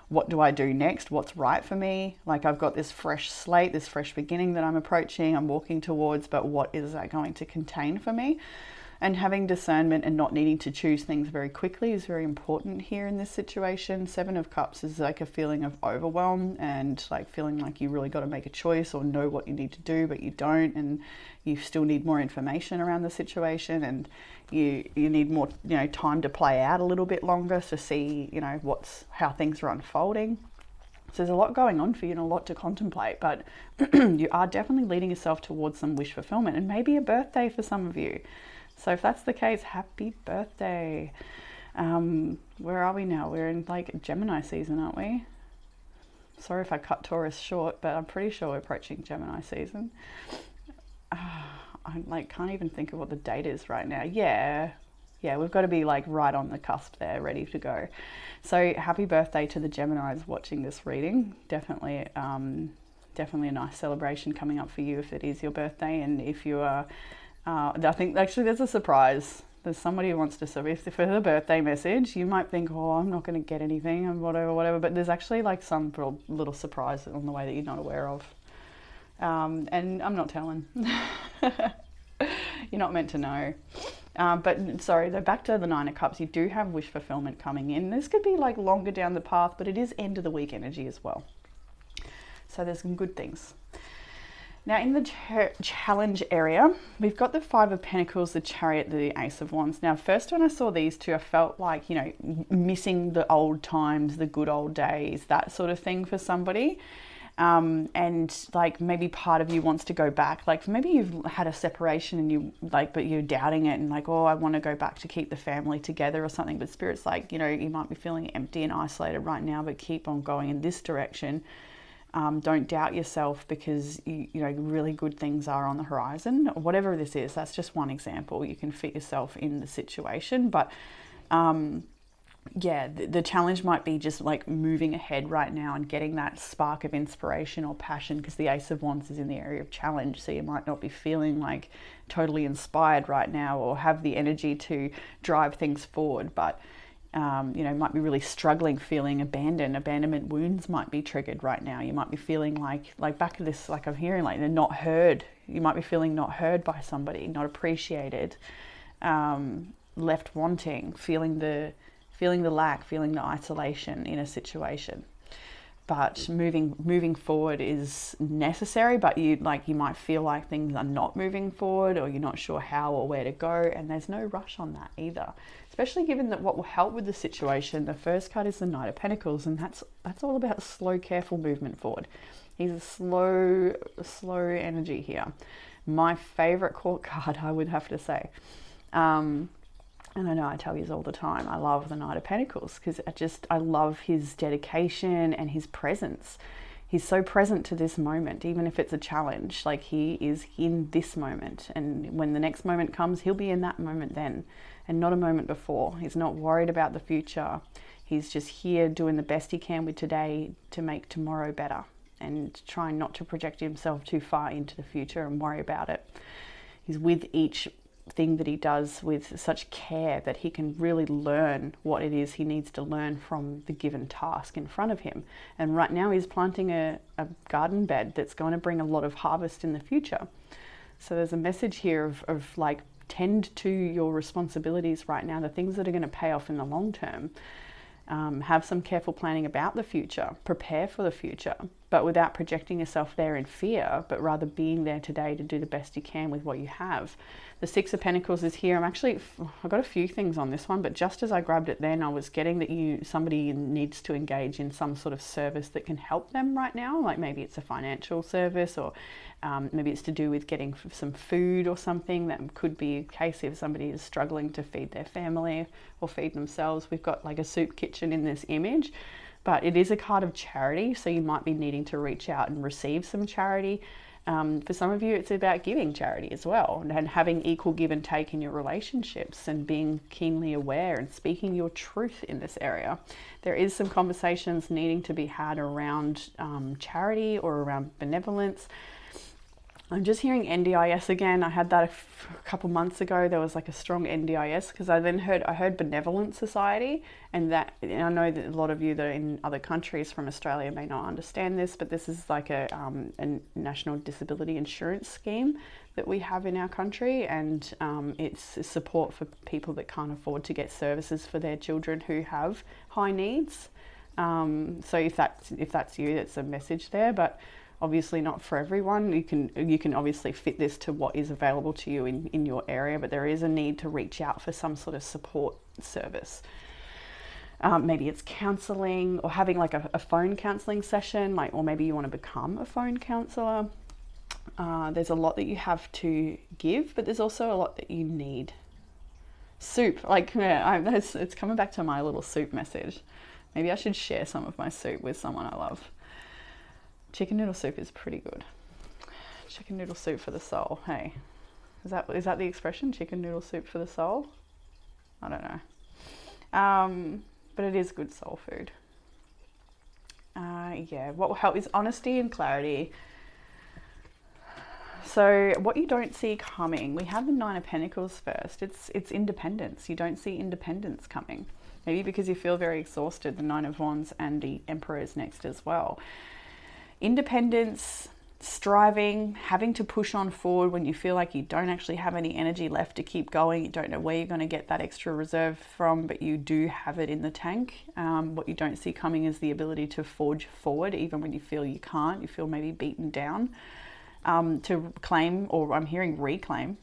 what do I do next? What's right for me? Like I've got this fresh slate, this fresh beginning that I'm approaching, I'm walking towards, but what is that going to contain for me? And having discernment and not needing to choose things very quickly is very important here in this situation. Seven of Cups is like a feeling of overwhelm and like feeling like you really got to make a choice or know what you need to do, but you don't, and you still need more information around the situation, and you need more time to play out a little bit longer to see how things are unfolding. So there's a lot going on for you and a lot to contemplate, but you are definitely leading yourself towards some wish fulfillment, and maybe a birthday for some of you. So if that's the case, happy birthday. Where are we now? We're in like Gemini season, aren't we? Sorry if I cut Taurus short, but I'm pretty sure we're approaching Gemini season. I can't even think of what the date is right now. Yeah, we've got to be like right on the cusp there, ready to go. So happy birthday to the Geminis watching this reading. Definitely a nice celebration coming up for you if it is your birthday, and if you are I think actually there's a surprise. There's somebody who wants to, so if for the birthday message, you might think, oh, I'm not going to get anything and whatever, but there's actually like some little surprise on the way that you're not aware of. And I'm not telling. You're not meant to know. But sorry, though, back to the Nine of Cups, you do have wish fulfillment coming in. This could be like longer down the path, but it is end of the week energy as well. So there's some good things. Now in the challenge area, we've got the Five of Pentacles, the Chariot, the Ace of Wands. Now first when I saw these two, I felt like, you know, missing the old times, the good old days, that sort of thing for somebody. And like maybe part of you wants to go back, like maybe you've had a separation and you like, but you're doubting it and like, oh, I want to go back to keep the family together or something. But Spirit's like, you know, you might be feeling empty and isolated right now, but keep on going in this direction. Don't doubt yourself, because you know, really good things are on the horizon. Whatever this is, that's just one example. You can fit yourself in the situation, but yeah, the challenge might be just like moving ahead right now and getting that spark of inspiration or passion, because the Ace of Wands is in the area of challenge. So you might not be feeling like totally inspired right now or have the energy to drive things forward, but you know, might be really struggling, feeling abandoned. Abandonment wounds might be triggered right now. You might be feeling like back of this, like I'm hearing, like they're not heard. You might be feeling not heard by somebody, not appreciated, left wanting, feeling the lack, feeling the isolation in a situation. But moving forward is necessary, but you might feel like things are not moving forward, or you're not sure how or where to go, and there's no rush on that either. Especially given that what will help with the situation, the first card is the Knight of Pentacles, and that's all about slow, careful movement forward. He's a slow energy here. My favorite court card, I would have to say. And I know I tell you all the time, I love the Knight of Pentacles, because I love his dedication and his presence. He's so present to this moment, even if it's a challenge. Like, he is in this moment, and when the next moment comes, he'll be in that moment then, and not a moment before. He's not worried about the future. He's just here doing the best he can with today to make tomorrow better, and trying not to project himself too far into the future and worry about it. He's with each thing that he does with such care that he can really learn what it is he needs to learn from the given task in front of him. And right now he's planting a garden bed that's going to bring a lot of harvest in the future. So there's a message here of like, tend to your responsibilities right now, the things that are going to pay off in the long term. Have some careful planning about the future, prepare for the future, but without projecting yourself there in fear, but rather being there today to do the best you can with what you have. The Six of Pentacles is here. I've got a few things on this one, but just as I grabbed it then, I was getting that somebody needs to engage in some sort of service that can help them right now. Like maybe it's a financial service, or maybe it's to do with getting some food or something. That could be a case if somebody is struggling to feed their family or feed themselves. We've got like a soup kitchen in this image, but it is a card of charity. So you might be needing to reach out and receive some charity. For some of you, it's about giving charity as well, and having equal give and take in your relationships, and being keenly aware and speaking your truth in this area. There is some conversations needing to be had around charity or around benevolence. I'm just hearing NDIS again. I had that a couple months ago. There was like a strong NDIS, because I heard benevolent society, and I know that a lot of you that are in other countries from Australia may not understand this, but this is like a national disability insurance scheme that we have in our country, and it's support for people that can't afford to get services for their children who have high needs. So if that's you, that's a message there, but obviously not for everyone. You can obviously fit this to what is available to you in your area, but there is a need to reach out for some sort of support service. Maybe it's counselling, or having like a phone counselling session, or maybe you want to become a phone counsellor. There's a lot that you have to give, but there's also a lot that you need. Soup, it's coming back to my little soup message. Maybe I should share some of my soup with someone I love. Chicken noodle soup is pretty good. Chicken noodle soup for the soul. Hey, is that the expression? Chicken noodle soup for the soul? I don't know. But it is good soul food. Yeah, what will help is honesty and clarity. So what you don't see coming, we have the Nine of Pentacles first. It's independence. You don't see independence coming. Maybe because you feel very exhausted. The Nine of Wands and the Emperor is next as well. Independence, striving, having to push on forward when you feel like you don't actually have any energy left to keep going. You don't know where you're going to get that extra reserve from, but you do have it in the tank. What you don't see coming is the ability to forge forward even when you feel you can't. You feel maybe beaten down. To claim, or I'm hearing reclaim,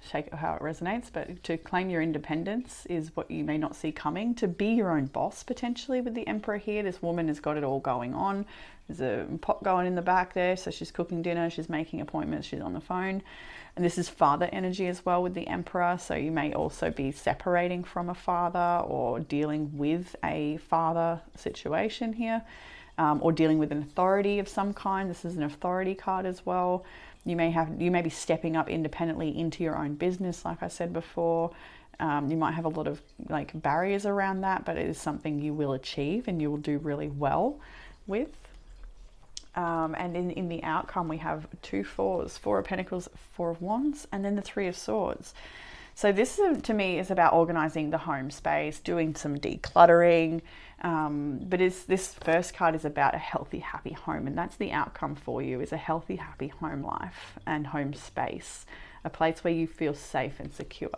take it how it resonates, but to claim your independence is what you may not see coming. To be your own boss potentially with the Emperor here. This woman has got it all going on. There's a pot going in the back there, so she's cooking dinner, she's making appointments, she's on the phone. And this is father energy as well with the Emperor, so you may also be separating from a father or dealing with a father situation here, or dealing with an authority of some kind. This is an authority card as well. You may be stepping up independently into your own business, like I said before. You might have a lot of like barriers around that, but it is something you will achieve and you will do really well with. And in the outcome, we have 2 4s, 4 of Pentacles, 4 of Wands, and then the 3 of Swords. So this to me is about organizing the home space, doing some decluttering. But this first card is about a healthy, happy home. And that's the outcome for you, is a healthy, happy home life and home space. A place where you feel safe and secure.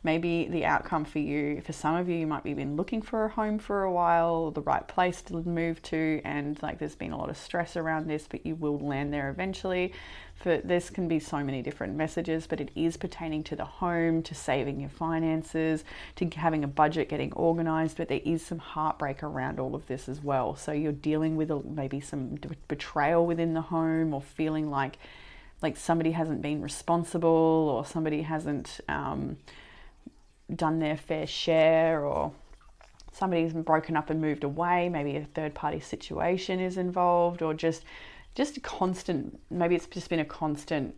Maybe the outcome for you, for some of you, you might be been looking for a home for a while, the right place to move to, and like there's been a lot of stress around this, but you will land there eventually. For this can be so many different messages, but it is pertaining to the home, to saving your finances, to having a budget, getting organized, but there is some heartbreak around all of this as well. So you're dealing with maybe some betrayal within the home, or feeling like somebody hasn't been responsible, or somebody hasn't done their fair share, or somebody's broken up and moved away. Maybe a third party situation is involved, or just a constant, maybe it's just been a constant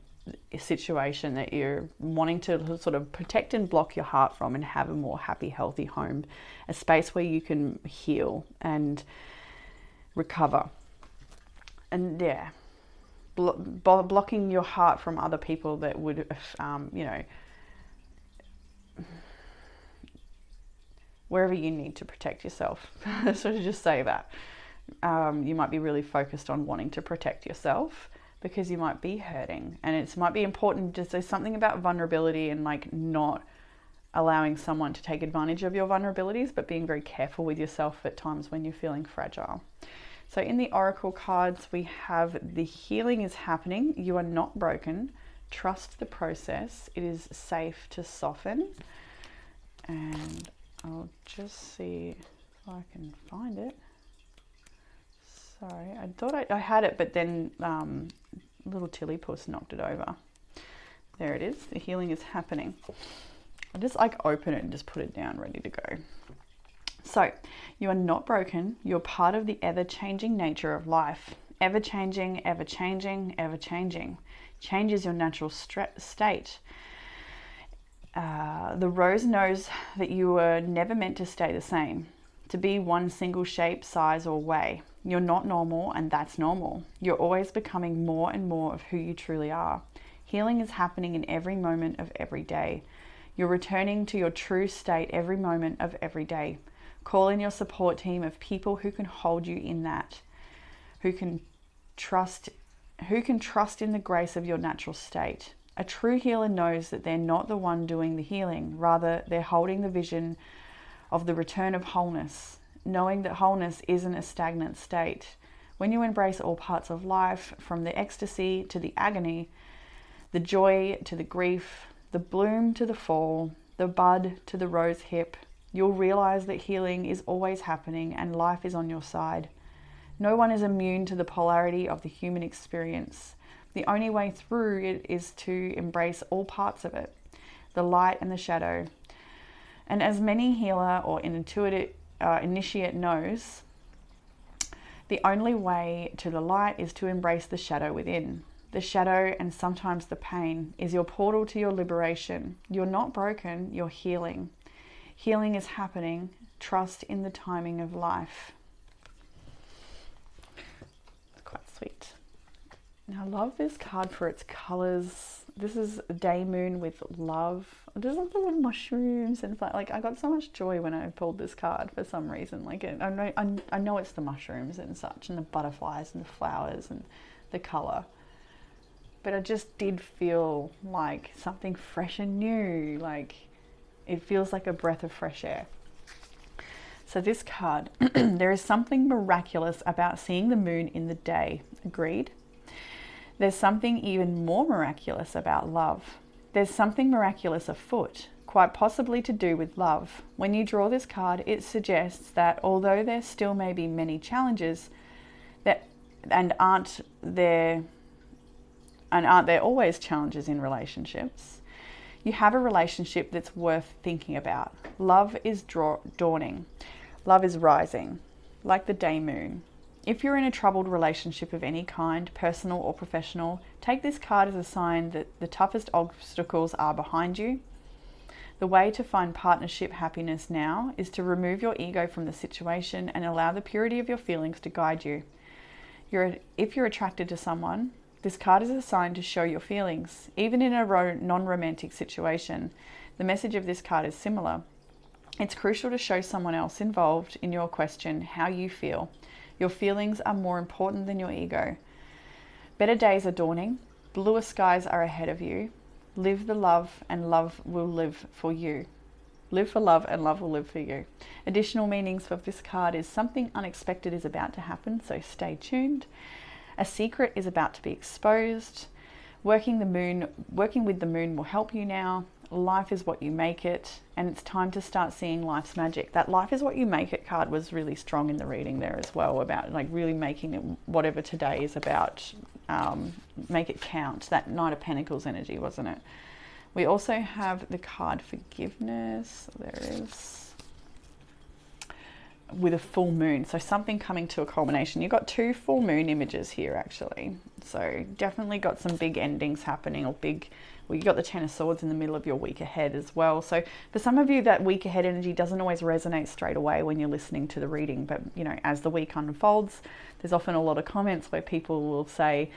situation that you're wanting to sort of protect and block your heart from, and have a more happy, healthy home, a space where you can heal and recover. And yeah, blocking your heart from other people that would, wherever you need to protect yourself. So to just say that, you might be really focused on wanting to protect yourself because you might be hurting, and it might be important to say something about vulnerability and like not allowing someone to take advantage of your vulnerabilities, but being very careful with yourself at times when you're feeling fragile. So in the Oracle cards, we have the healing is happening. You are not broken. Trust the process. It is safe to soften. And I'll just see if I can find it. Sorry, I thought I had it, but then little Tilly Puss knocked it over. There it is. The healing is happening. I'll just open it and just put it down ready to go. So, you are not broken. You're part of the ever-changing nature of life. Ever-changing, ever-changing, ever-changing. Change is your natural state. The rose knows that you were never meant to stay the same, to be one single shape, size, or way. You're not normal, and that's normal. You're always becoming more and more of who you truly are. Healing is happening in every moment of every day. You're returning to your true state every moment of every day. Call in your support team of people who can hold you in that, who can trust in the grace of your natural state. A true healer knows that they're not the one doing the healing. Rather, they're holding the vision of the return of wholeness, knowing that wholeness isn't a stagnant state. When you embrace all parts of life, from the ecstasy to the agony, the joy to the grief, the bloom to the fall, the bud to the rose hip, you'll realize that healing is always happening and life is on your side. No one is immune to the polarity of the human experience. The only way through it is to embrace all parts of it, the light and the shadow. And as many healer or initiate knows, the only way to the light is to embrace the shadow within. The shadow, and sometimes the pain, is your portal to your liberation. You're not broken, you're healing. Healing is happening. Trust in the timing of life. Quite sweet. Now, I love this card for its colors. This is Day Moon with love. There's like little mushrooms and like I got so much joy when I pulled this card for some reason. Like I know it's the mushrooms and such, and the butterflies and the flowers and the color. but I just did feel like something fresh and new, like it feels like a breath of fresh air. So this card, there is something miraculous about seeing the moon in the day. Agreed? There's something even more miraculous about love. There's something miraculous afoot, quite possibly to do with love. When you draw this card, it suggests that although there still may be many challenges, aren't there always challenges in relationships, you have a relationship that's worth thinking about. Love is dawning. Love is rising, like the day moon. If you're in a troubled relationship of any kind, personal or professional, take this card as a sign that the toughest obstacles are behind you. The way to find partnership happiness now is to remove your ego from the situation and allow the purity of your feelings to guide you. If you're attracted to someone, this card is a sign to show your feelings. Even in a non-romantic situation, the message of this card is similar. It's crucial to show someone else involved in your question how you feel. Your feelings are more important than your ego. Better days are dawning. Bluer skies are ahead of you. Live the love and love will live for you. Live for love and love will live for you. Additional meanings of this card is something unexpected is about to happen, so stay tuned. A secret is about to be exposed. Working with the moon will help you now. Life is what you make it, and it's time to start seeing life's magic. That life is what you make it card was really strong in the reading there as well, about like really making it whatever today is about, make it count. That Knight of Pentacles energy, wasn't it? We also have the card Forgiveness. There it is. With a full moon, so something coming to a culmination. You've got two full moon images here actually, so definitely got some big endings happening, or you got the Ten of Swords in the middle of your week ahead as well. So for some of you, that week ahead energy doesn't always resonate straight away when you're listening to the reading, but you know, as the week unfolds, there's often a lot of comments where people will say,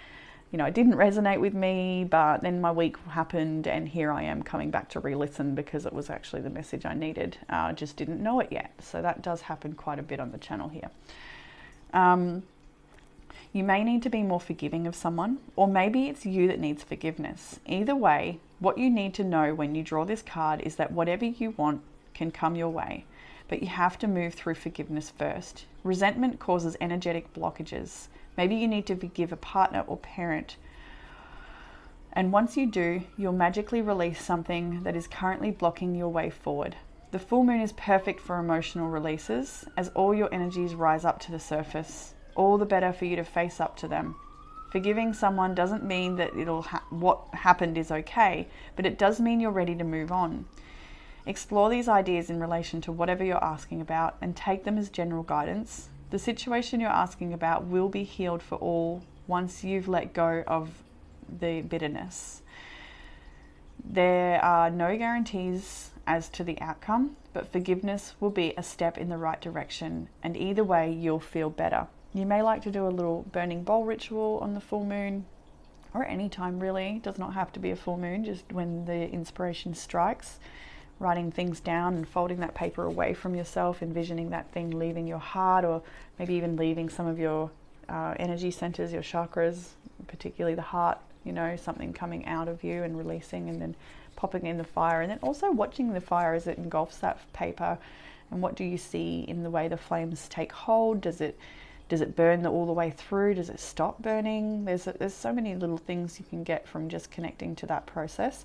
you know, it didn't resonate with me, but then my week happened and here I am coming back to re-listen because it was actually the message I needed. Just didn't know it yet. So that does happen quite a bit on the channel here. You may need to be more forgiving of someone, or maybe it's you that needs forgiveness. Either way, what you need to know when you draw this card is that whatever you want can come your way, but you have to move through forgiveness first. Resentment causes energetic blockages. Maybe you need to forgive a partner or parent. And once you do, you'll magically release something that is currently blocking your way forward. The full moon is perfect for emotional releases, as all your energies rise up to the surface. All the better for you to face up to them. Forgiving someone doesn't mean that what happened is okay, but it does mean you're ready to move on. Explore these ideas in relation to whatever you're asking about and take them as general guidance. The situation you're asking about will be healed for all once you've let go of the bitterness. There are no guarantees as to the outcome, but forgiveness will be a step in the right direction, and either way you'll feel better. You may like to do a little burning bowl ritual on the full moon, or any time really. It does not have to be a full moon, just when the inspiration strikes. Writing things down and folding that paper away from yourself, envisioning that thing leaving your heart, or maybe even leaving some of your energy centers, your chakras, particularly the heart, you know, something coming out of you and releasing, and then popping in the fire, and then also watching the fire as it engulfs that paper. And what do you see in the way the flames take hold? Does it burn all the way through? Does it stop burning? There's so many little things you can get from just connecting to that process.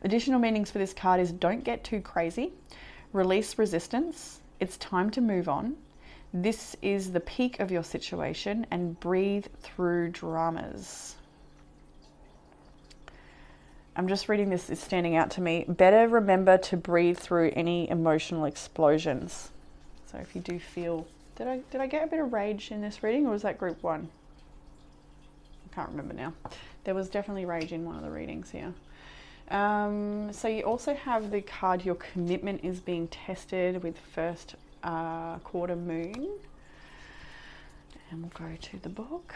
Additional meanings for this card is don't get too crazy. Release resistance. It's time to move on. This is the peak of your situation, and breathe through dramas. I'm just reading this, it's standing out to me. Better remember to breathe through any emotional explosions. So if you do feel, did I get a bit of rage in this reading, or was that group 1? I can't remember now. There was definitely rage in one of the readings here. So you also have the card, your commitment is being tested, with first quarter moon. And we'll go to the book.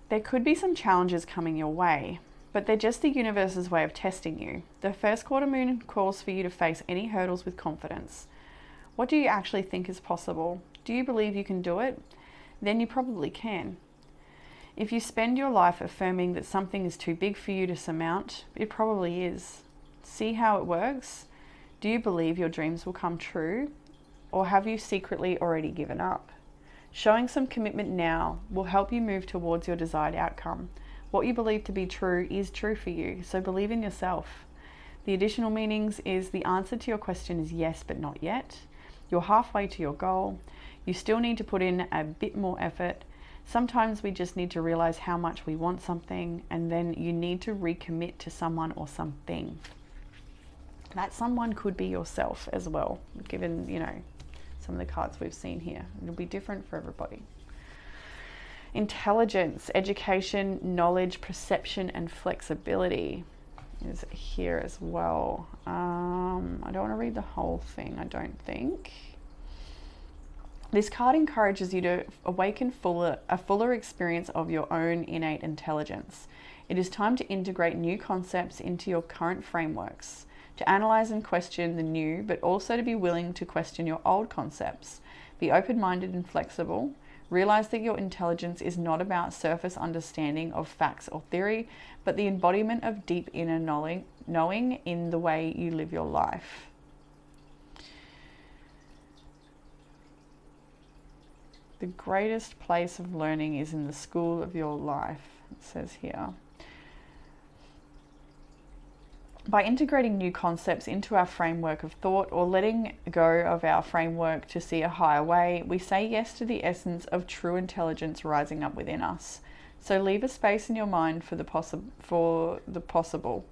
There could be some challenges coming your way, but they're just the universe's way of testing you. The first quarter moon calls for you to face any hurdles with confidence. What do you actually think is possible? Do you believe you can do it? Then you probably can. If you spend your life affirming that something is too big for you to surmount, it probably is. See how it works. Do you believe your dreams will come true, or have you secretly already given up? Showing some commitment now will help you move towards your desired outcome. What you believe to be true is true for you, so believe in yourself. The additional meanings is the answer to your question is yes, but not yet. You're halfway to your goal. You still need to put in a bit more effort. Sometimes we just need to realize how much we want something, and then you need to recommit to someone or something. That someone could be yourself as well, given, some of the cards we've seen here. It'll be different for everybody. Intelligence, education, knowledge, perception, and flexibility is here as well. I don't want to read the whole thing, I don't think. This card encourages you to awaken a fuller experience of your own innate intelligence. It is time to integrate new concepts into your current frameworks, to analyze and question the new, but also to be willing to question your old concepts. Be open-minded and flexible. Realize that your intelligence is not about surface understanding of facts or theory, but the embodiment of deep inner knowing in the way you live your life. The greatest place of learning is in the school of your life, it says here. By integrating new concepts into our framework of thought, or letting go of our framework to see a higher way, we say yes to the essence of true intelligence rising up within us. So leave a space in your mind for the possible.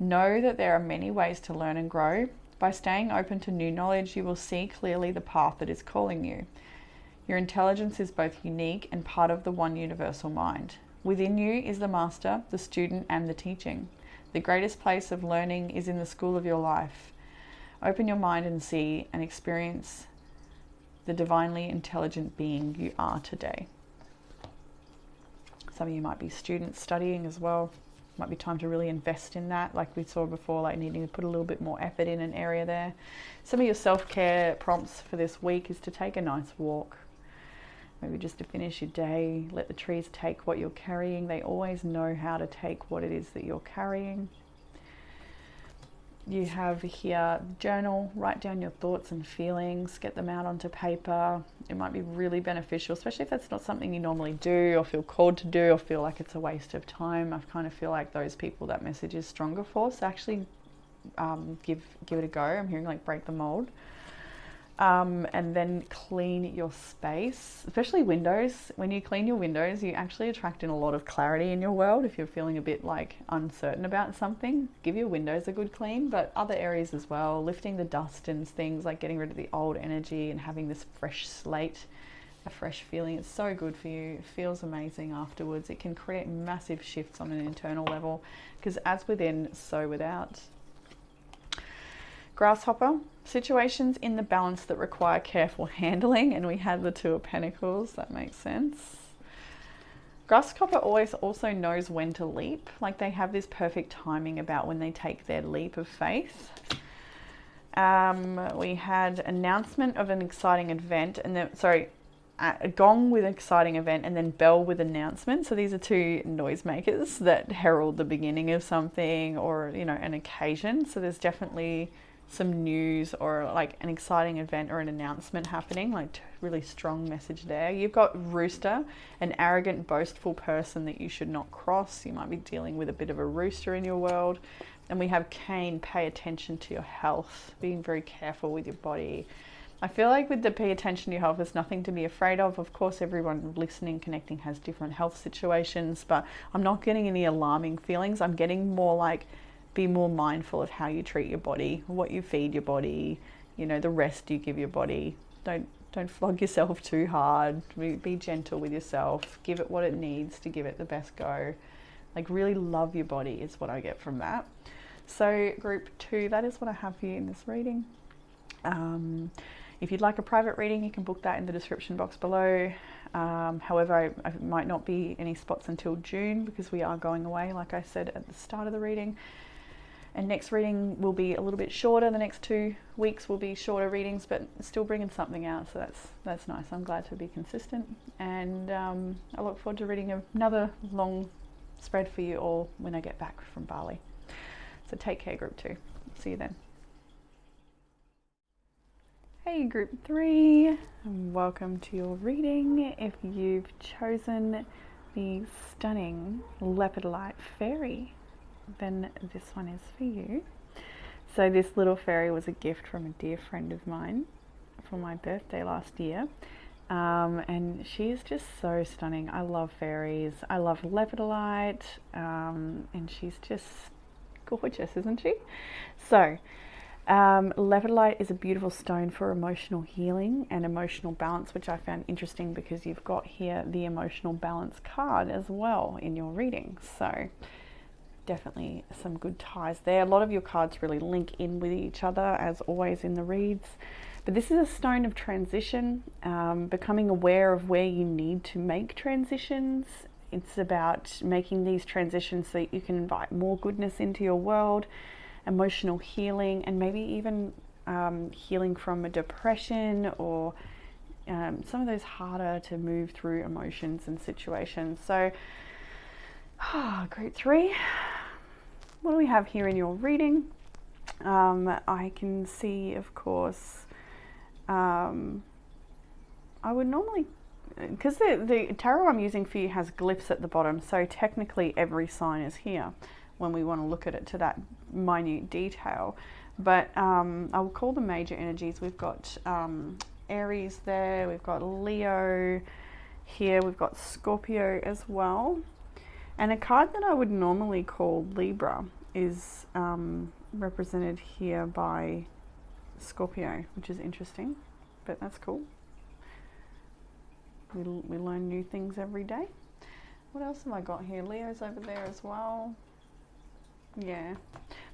Know that there are many ways to learn and grow. By staying open to new knowledge, you will see clearly the path that is calling you. Your intelligence is both unique and part of the one universal mind. Within you is the master, the student, and the teaching. The greatest place of learning is in the school of your life. Open your mind and see and experience the divinely intelligent being you are today. Some of you might be students studying as well. Might be time to really invest in that, like we saw before, like needing to put a little bit more effort in an area there. Some of your self-care prompts for this week is to take a nice walk. Maybe just to finish your day, let the trees take what you're carrying. They always know how to take what it is that you're carrying. You have here, journal, write down your thoughts and feelings, get them out onto paper. It might be really beneficial, especially if that's not something you normally do or feel called to do or feel like it's a waste of time. I kind of feel like those people that message is stronger for, so actually give it a go. I'm hearing like break the mold. And then clean your space, especially windows. When you clean your windows, you actually attract in a lot of clarity in your world. If you're feeling a bit like uncertain about something, give your windows a good clean, but other areas as well, lifting the dust and things, like getting rid of the old energy and having this fresh slate, a fresh feeling. It's so good for you. It feels amazing afterwards. It can create massive shifts on an internal level, because as within, so without. Grasshopper, situations in the balance that require careful handling, and we had the Two of Pentacles, that makes sense. Grasshopper always also knows when to leap, like they have this perfect timing about when they take their leap of faith. We had announcement of an exciting event, and then, a gong with an exciting event, and then bell with announcement. So these are two noisemakers that herald the beginning of something, or, an occasion. So there's definitely some news or like an exciting event or an announcement happening, like really strong message there. You've got Rooster, an arrogant, boastful person that you should not cross. You might be dealing with a bit of a rooster in your world. And we have Cain, pay attention to your health, being very careful with your body. I feel like with the pay attention to your health, there's nothing to be afraid of. Of course, everyone listening, connecting has different health situations, but I'm not getting any alarming feelings. I'm getting more like, be more mindful of how you treat your body, what you feed your body, the rest you give your body. Don't flog yourself too hard. Be gentle with yourself. Give it what it needs to give it the best go. Like, really love your body is what I get from that. So group 2, that is what I have for you in this reading. If you'd like a private reading, you can book that in the description box below. However, I might not be any spots until June because we are going away, like I said at the start of the reading. And next reading will be a little bit shorter. The next 2 weeks will be shorter readings, but still bringing something out. So that's nice. I'm glad to be consistent, and I look forward to reading another long spread for you all when I get back from Bali. So take care, group 2. See you then. Hey, group 3, and welcome to your reading. If you've chosen the stunning Leopardlight Fairy, then this one is for you. So this little fairy was a gift from a dear friend of mine for my birthday last year, and she is just so stunning. I love fairies. I love Leopardlight, and she's just gorgeous, isn't she? So Leopardlight is a beautiful stone for emotional healing and emotional balance, which I found interesting because you've got here the emotional balance card as well in your reading. So definitely some good ties there. A lot of your cards really link in with each other, as always in the reads. But this is a stone of transition, becoming aware of where you need to make transitions. It's about making these transitions so that you can invite more goodness into your world, emotional healing, and maybe even healing from a depression or some of those harder to move through emotions and situations. So, group 3, what do we have here in your reading? I can see, of course, I would normally, because the tarot I'm using for you has glyphs at the bottom, so technically every sign is here when we want to look at it to that minute detail. But I will call them major energies. We've got Aries there, we've got Leo here, we've got Scorpio as well. And a card that I would normally call Libra is represented here by Scorpio, which is interesting, but that's cool. We learn new things every day. What else have I got here? Leo's over there as well. Yeah,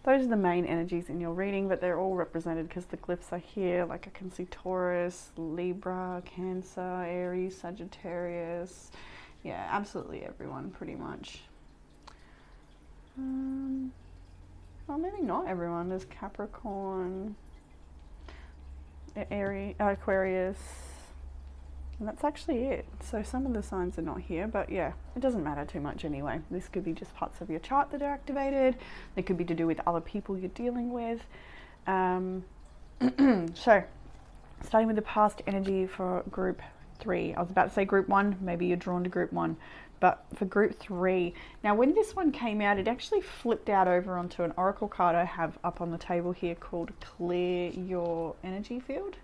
those are the main energies in your reading, but they're all represented because the glyphs are here. Like I can see Taurus, Libra, Cancer, Aries, Sagittarius. Yeah, absolutely everyone pretty much. Well, maybe not everyone. There's Capricorn, Aries, Aquarius, and that's actually it. So some of the signs are not here, but yeah, it doesn't matter too much anyway. This could be just parts of your chart that are activated. It could be to do with other people you're dealing with. So starting with the past energy for group 3. I was about to say group 1, maybe you're drawn to group 1, but for group 3. Now when this one came out, it actually flipped out over onto an oracle card I have up on the table here called Clear Your Energy Field.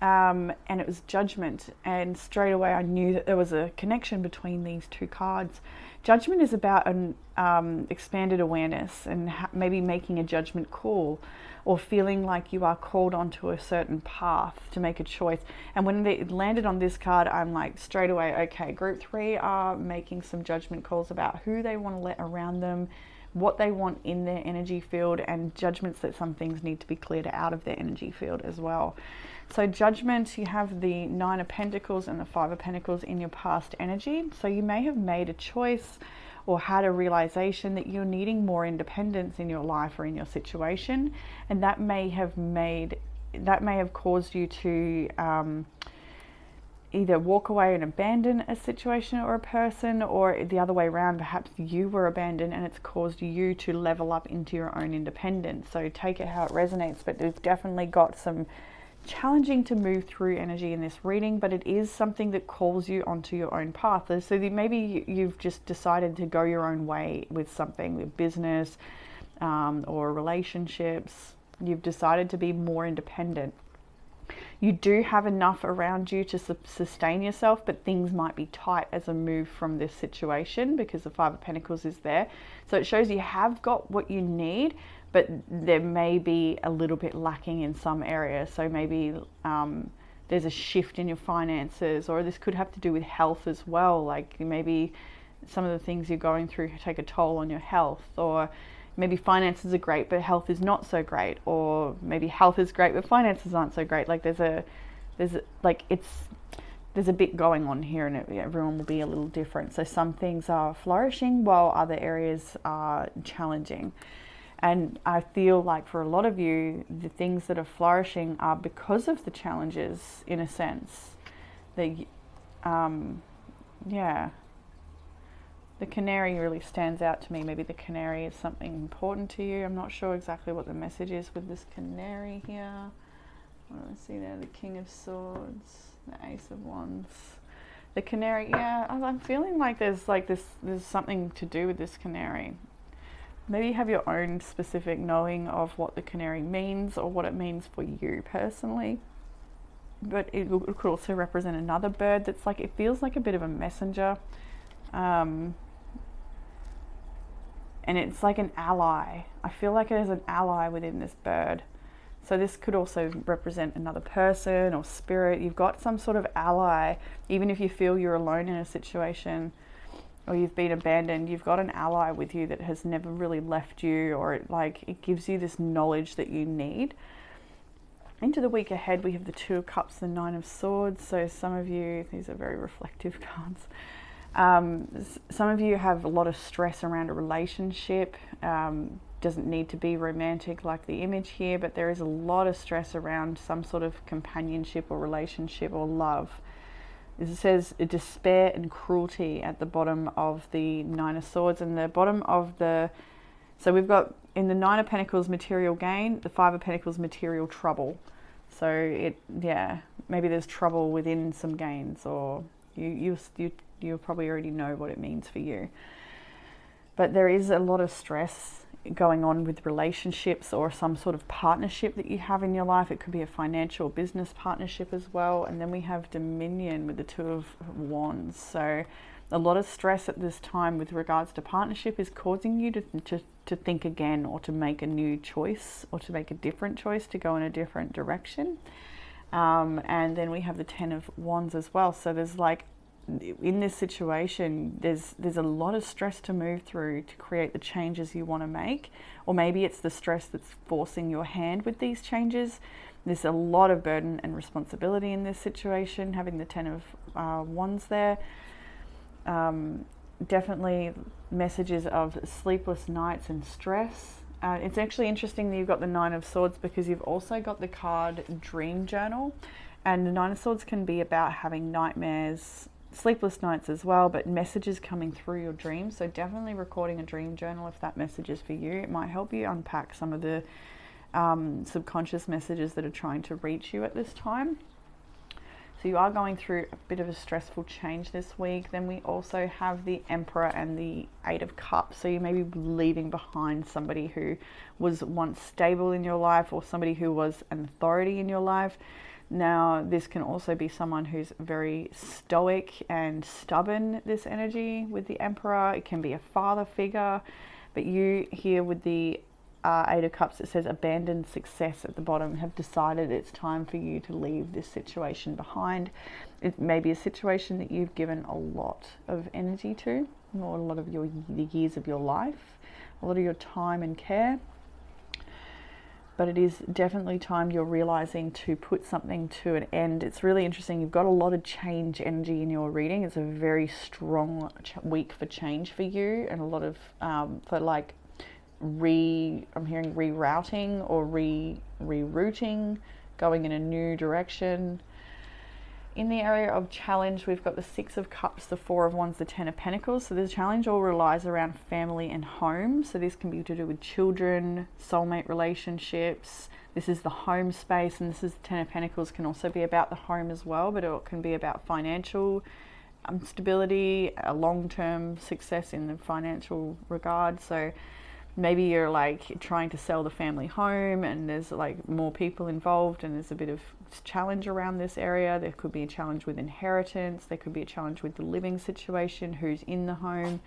And it was Judgment, and straight away I knew that there was a connection between these two cards. Judgment is about an expanded awareness and maybe making a judgment call, or feeling like you are called onto a certain path to make a choice. And when it landed on this card, I'm like straight away, okay, group 3 are making some judgment calls about who they want to let around them, what they want in their energy field, and judgments that some things need to be cleared out of their energy field as well. So Judgment, you have the 9 of Pentacles and the 5 of Pentacles in your past energy. So you may have made a choice or had a realization that you're needing more independence in your life or in your situation, and that may have caused you to either walk away and abandon a situation or a person, or the other way around, perhaps you were abandoned and it's caused you to level up into your own independence. So take it how it resonates, but we've definitely got some challenging to move through energy in this reading, but it is something that calls you onto your own path. So maybe you've just decided to go your own way with something, with business or relationships. You've decided to be more independent. You do have enough around you to sustain yourself, but things might be tight as a move from this situation because the 5 of Pentacles is there. So it shows you have got what you need, but there may be a little bit lacking in some areas. So maybe there's a shift in your finances, or this could have to do with health as well. Like maybe some of the things you're going through take a toll on your health, or maybe finances are great, but health is not so great, or maybe health is great, but finances aren't so great. Like there's a bit going on here, and everyone will be a little different. So some things are flourishing while other areas are challenging. And I feel like for a lot of you, the things that are flourishing are because of the challenges, in a sense. Yeah, the canary really stands out to me. Maybe the canary is something important to you. I'm not sure exactly what the message is with this canary here. What do I see there? The King of Swords, the Ace of Wands. The canary, yeah, I'm feeling like there's something to do with this canary. Maybe you have your own specific knowing of what the canary means or what it means for you personally. But it could also represent another bird that's like, it feels like a bit of a messenger. And it's like an ally. I feel like there's an ally within this bird. So this could also represent another person or spirit. You've got some sort of ally, even if you feel you're alone in a situation or you've been abandoned, you've got an ally with you that has never really left you, or it gives you this knowledge that you need. Into the week ahead, we have the Two of Cups, the Nine of Swords. So some of you, these are very reflective cards. Some of you have a lot of stress around a relationship. Doesn't need to be romantic like the image here, but there is a lot of stress around some sort of companionship or relationship or love. It says despair and cruelty at the bottom of the Nine of Swords, and the bottom of so we've got in the Nine of Pentacles material gain, the Five of Pentacles material trouble. So maybe there's trouble within some gains, or you probably already know what it means for you. But there is a lot of stress going on with relationships or some sort of partnership that you have in your life. It could be a financial business partnership as well. And then we have Dominion with the Two of Wands. So a lot of stress at this time with regards to partnership is causing you to think again, or to make a new choice, or to make a different choice, to go in a different direction. And then we have the Ten of Wands as well. So there's in this situation, there's a lot of stress to move through to create the changes you want to make, or maybe it's the stress that's forcing your hand with these changes. There's a lot of burden and responsibility in this situation, having the Ten of Wands there. Definitely messages of sleepless nights and stress. It's actually interesting that you've got the Nine of Swords, because you've also got the card Dream Journal, and the Nine of Swords can be about having nightmares, sleepless nights as well, but messages coming through your dreams. So definitely recording a dream journal if that message is for you. It might help you unpack some of the subconscious messages that are trying to reach you at this time. So you are going through a bit of a stressful change this week. Then we also have the Emperor and the Eight of Cups. So you may be leaving behind somebody who was once stable in your life, or somebody who was an authority in your life. Now, this can also be someone who's very stoic and stubborn, this energy with the Emperor. It can be a father figure, but you here with the Eight of Cups, it says abandoned success at the bottom, have decided it's time for you to leave this situation behind. It may be a situation that you've given a lot of energy to, or a lot of the years of your life, a lot of your time and care. But it is definitely time you're realizing to put something to an end. It's really interesting. You've got a lot of change energy in your reading. It's a very strong week for change for you, and a lot of I'm hearing rerouting or rerouting, going in a new direction. In the area of challenge, we've got the Six of Cups, the Four of Wands, the Ten of Pentacles. So the challenge all relies around family and home. So this can be to do with children, soulmate relationships. This is the home space, and this is the Ten of Pentacles. Can also be about the home as well, but it can be about financial stability, a long-term success in the financial regard. So maybe you're trying to sell the family home, and there's more people involved, and there's a bit of challenge around this area. There could be a challenge with inheritance. There could be a challenge with the living situation, who's in the home.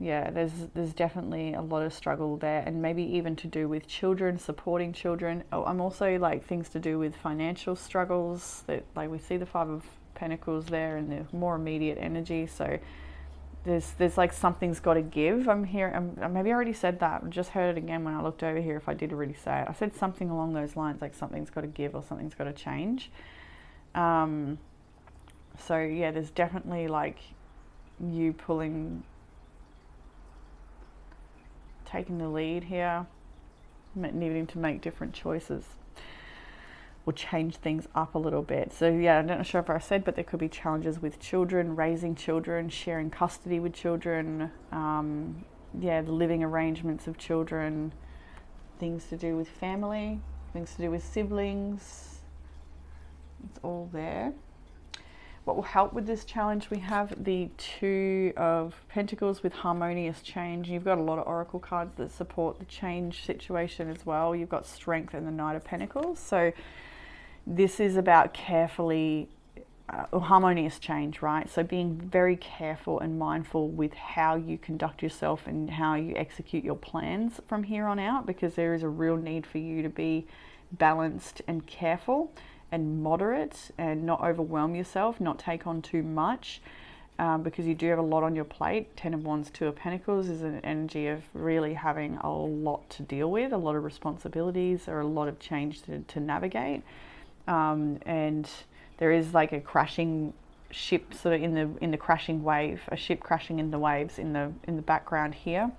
There's definitely a lot of struggle there, and maybe even to do with children, supporting children. I'm also things to do with financial struggles, that we see the Five of Pentacles there, and the more immediate energy. So there's something's got to give. Maybe I already said that. I just heard it again when I looked over here, if I did already say it. I said something along those lines, something's got to give or something's got to change. There's definitely you taking the lead here, needing to make different choices or change things up a little bit. So yeah, I'm not sure if I said, but there could be challenges with children, raising children, sharing custody with children, the living arrangements of children, things to do with family, things to do with siblings. It's all there. What will help with this challenge, we have the Two of Pentacles with harmonious change. You've got a lot of Oracle cards that support the change situation as well. You've got Strength and the Knight of Pentacles. So this is about carefully, harmonious change, right? So being very careful and mindful with how you conduct yourself and how you execute your plans from here on out, because there is a real need for you to be balanced and careful and moderate and not overwhelm yourself, not take on too much, because you do have a lot on your plate. 10 of Wands, 2 of Pentacles is an energy of really having a lot to deal with, a lot of responsibilities or a lot of change to navigate. And there is like a crashing ship sort of in the crashing wave, a ship crashing in the waves in the background here,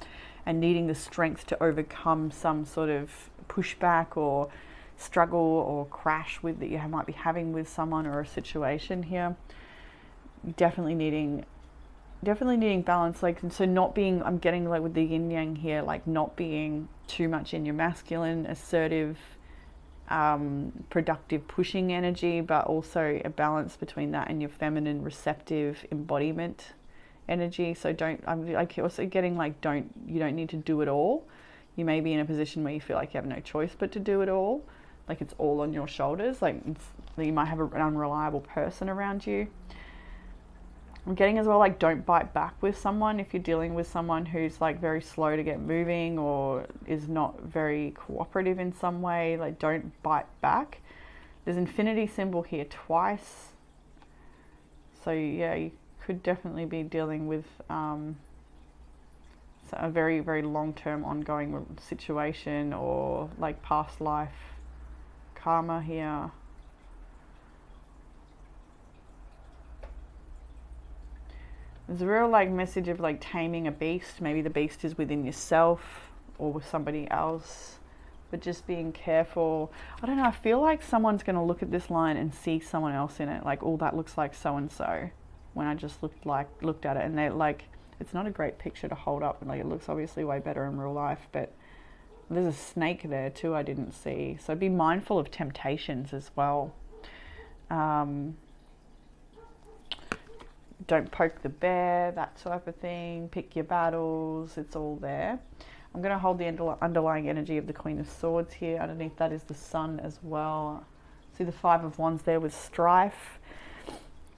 and needing the strength to overcome some sort of pushback or struggle or crash with that you might be having with someone or a situation here. Definitely needing balance, like, so not being, I'm getting like with the yin yang here, like not being too much in your masculine, assertive, productive, pushing energy, but also a balance between that and your feminine, receptive, embodiment energy. So I'm like also getting like, you don't need to do it all. You may be in a position where you feel like you have no choice but to do it all. Like it's all on your shoulders. Like you might have an unreliable person around you. I'm getting as well, like, don't bite back with someone if you're dealing with someone who's like very slow to get moving or is not very cooperative in some way. Like, don't bite back. There's infinity symbol here twice. So yeah, you could definitely be dealing with a very, very long-term ongoing situation or like past life karma here. There's a real like message of like taming a beast. Maybe the beast is within yourself or with somebody else, but just being careful. I don't know, I feel like someone's going to look at this line and see someone else in it, like, oh, that looks like so and so, when I just looked at it, and they're like, it's not a great picture to hold up, and like it looks obviously way better in real life, but there's a snake there too I didn't see. So be mindful of temptations as well. Don't poke the bear, that type of thing. Pick your battles, it's all there. I'm going to hold the underlying energy of the Queen of Swords here. Underneath that is the Sun as well. See the Five of Wands there with strife.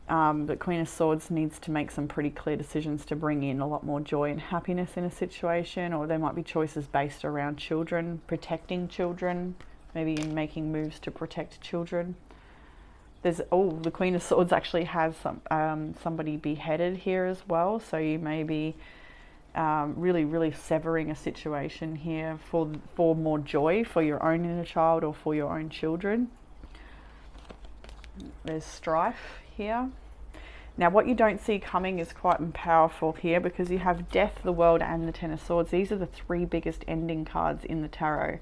But Queen of Swords needs to make some pretty clear decisions to bring in a lot more joy and happiness in a situation, or there might be choices based around children, protecting children, maybe in making moves to protect children. There's, the Queen of Swords actually has somebody beheaded here as well, so you may be really, really severing a situation here for more joy for your own inner child or for your own children. There's strife here. Now what you don't see coming is quite powerful here, because you have Death, the World, and the Ten of Swords. These are the three biggest ending cards in the tarot.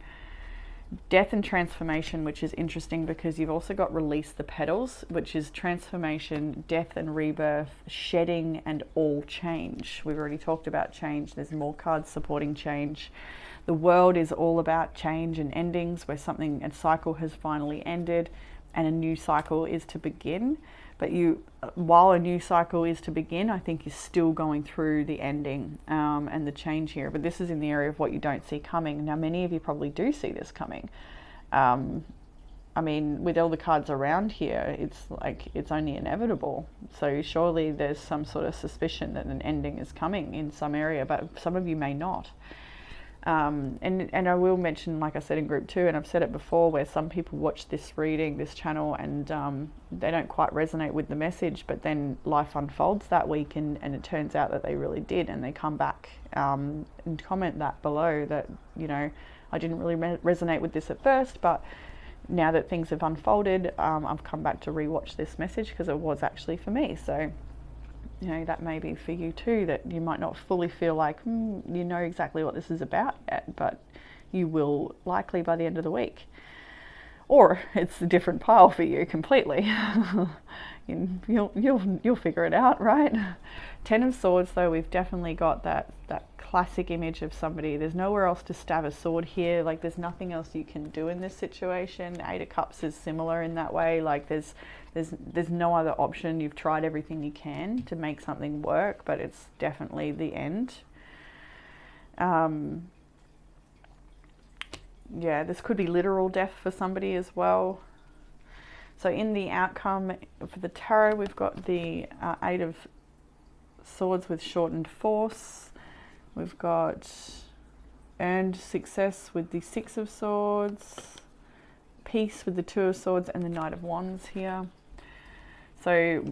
Death and transformation, which is interesting because you've also got Release the Petals, which is transformation, death and rebirth, shedding, and all change. We've already talked about change. There's more cards supporting change. The World is all about change and endings, where a cycle has finally ended and a new cycle is to begin. But while a new cycle is to begin, I think you're still going through the ending and the change here. But this is in the area of what you don't see coming. Now, many of you probably do see this coming. I mean, with all the cards around here, it's like it's only inevitable. So surely there's some sort of suspicion that an ending is coming in some area, but some of you may not. And I will mention, like I said in group 2, and I've said it before, where some people watch this reading, this channel, and they don't quite resonate with the message, but then life unfolds that week and it turns out that they really did, and they come back and comment that below that, you know, I didn't really resonate with this at first, but now that things have unfolded, I've come back to rewatch this message because it was actually for me. So you know, that may be for you too, that you might not fully feel like you know exactly what this is about yet, but you will likely by the end of the week. Or it's a different pile for you completely. You'll figure it out, right? Ten of Swords, though, we've definitely got that classic image of somebody. There's nowhere else to stab a sword here. Like, there's nothing else you can do in this situation. Eight of Cups is similar in that way. Like, there's no other option. You've tried everything you can to make something work, but it's definitely the end. Yeah, this could be literal death for somebody as well. So in the outcome for the tarot, we've got the Eight of Swords with shortened force. We've got earned success with the Six of Swords, peace with the Two of Swords, and the Knight of Wands here. So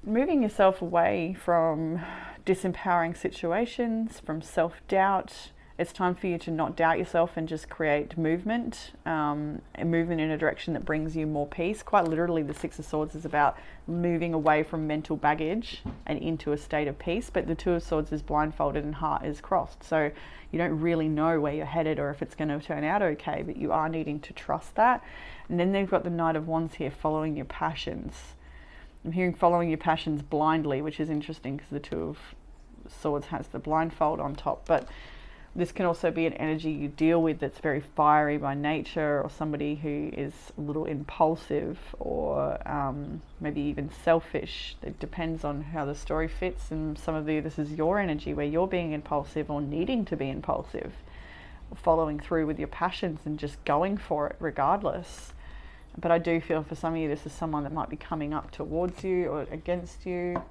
moving yourself away from disempowering situations, from self-doubt. It's time for you to not doubt yourself and just create movement, and movement in a direction that brings you more peace. Quite literally, the Six of Swords is about moving away from mental baggage and into a state of peace, but the Two of Swords is blindfolded and heart is crossed. So you don't really know where you're headed or if it's going to turn out okay, but you are needing to trust that. And then they've got the Knight of Wands here, following your passions. I'm hearing following your passions blindly, which is interesting because the Two of Swords has the blindfold on top, but this can also be an energy you deal with that's very fiery by nature, or somebody who is a little impulsive, or maybe even selfish. It depends on how the story fits, and some of this is your energy where you're being impulsive or needing to be impulsive, following through with your passions and just going for it regardless. But I do feel for some of you this is someone that might be coming up towards you or against you.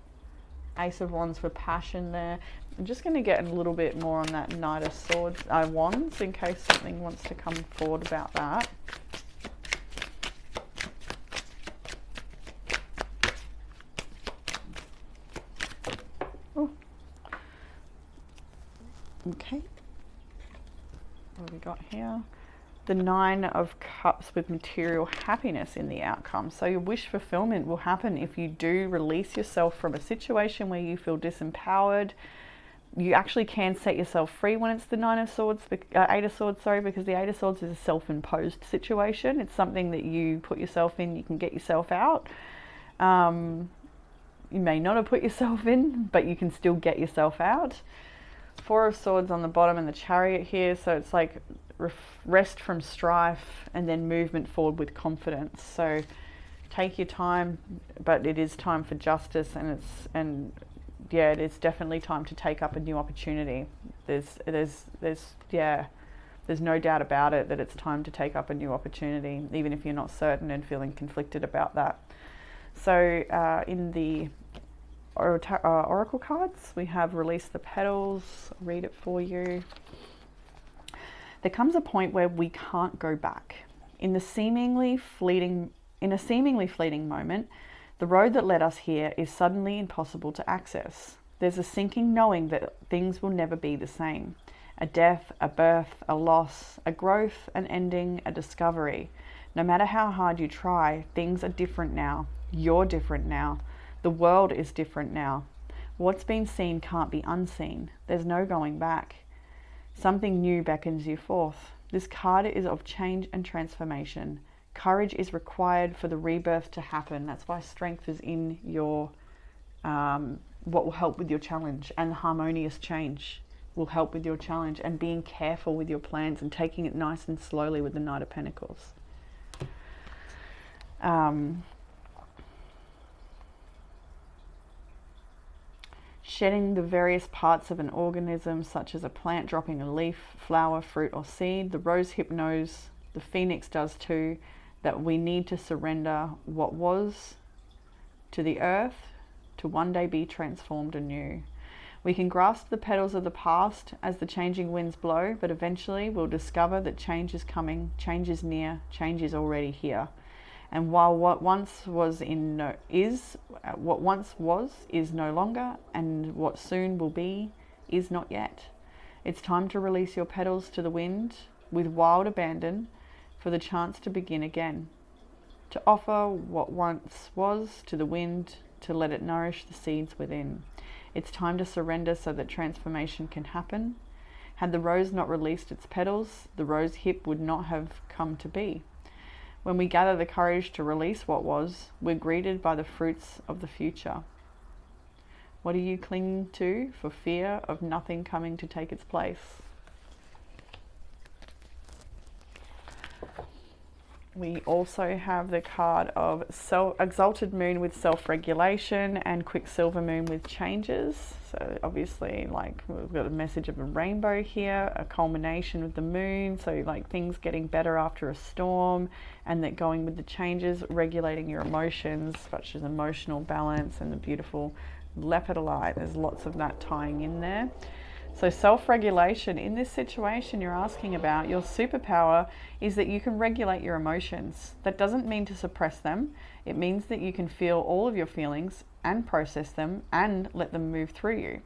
Ace of Wands for passion there. I'm just going to get a little bit more on that Knight of Swords, Wands, in case something wants to come forward about that. Oh. Okay. What have we got here? The Nine of Cups with material happiness in the outcome. So your wish fulfillment will happen if you do release yourself from a situation where you feel disempowered. You actually can set yourself free when it's the Eight of Swords, because the Eight of Swords is a self-imposed situation. It's something that you put yourself in, you can get yourself out. You may not have put yourself in, but you can still get yourself out. Four of Swords on the bottom and the Chariot here, so it's like rest from strife and then movement forward with confidence. So take your time, but it is time for justice, and yeah, it is definitely time to take up a new opportunity. There's no doubt about it that it's time to take up a new opportunity, even if you're not certain and feeling conflicted about that. So in the Oracle cards, we have Release the Petals. I'll read it for you. There comes a point where we can't go back. In a seemingly fleeting moment, the road that led us here is suddenly impossible to access. There's a sinking knowing that things will never be the same. A death, a birth, a loss, a growth, an ending, a discovery. No matter how hard you try, things are different now. You're different now. The world is different now. What's been seen can't be unseen. There's no going back. Something new beckons you forth. This card is of change and transformation. Courage is required for the rebirth to happen. That's why strength is in your, what will help with your challenge, and harmonious change will help with your challenge, and being careful with your plans and taking it nice and slowly with the Knight of Pentacles. Shedding the various parts of an organism, such as a plant dropping a leaf, flower, fruit, or seed. The rose hip knows, the phoenix does too, that we need to surrender what was to the earth to one day be transformed anew. We can grasp the petals of the past as the changing winds blow, but eventually we'll discover that change is coming, change is near, change is already here. And while what once was is no longer, and what soon will be is not yet. It's time to release your petals to the wind with wild abandon for the chance to begin again. To offer what once was to the wind to let it nourish the seeds within. It's time to surrender so that transformation can happen. Had the rose not released its petals, the rose hip would not have come to be. When we gather the courage to release what was, we're greeted by the fruits of the future. What are you clinging to for fear of nothing coming to take its place? We also have the card of Exalted Moon with self-regulation and Quicksilver Moon with changes. So obviously, like, we've got a message of a rainbow here, a culmination with the moon. So like things getting better after a storm, and that going with the changes, regulating your emotions, such as emotional balance and the beautiful leopard light. There's lots of that tying in there. So self-regulation, in this situation you're asking about, your superpower is that you can regulate your emotions. That doesn't mean to suppress them. It means that you can feel all of your feelings and process them and let them move through you.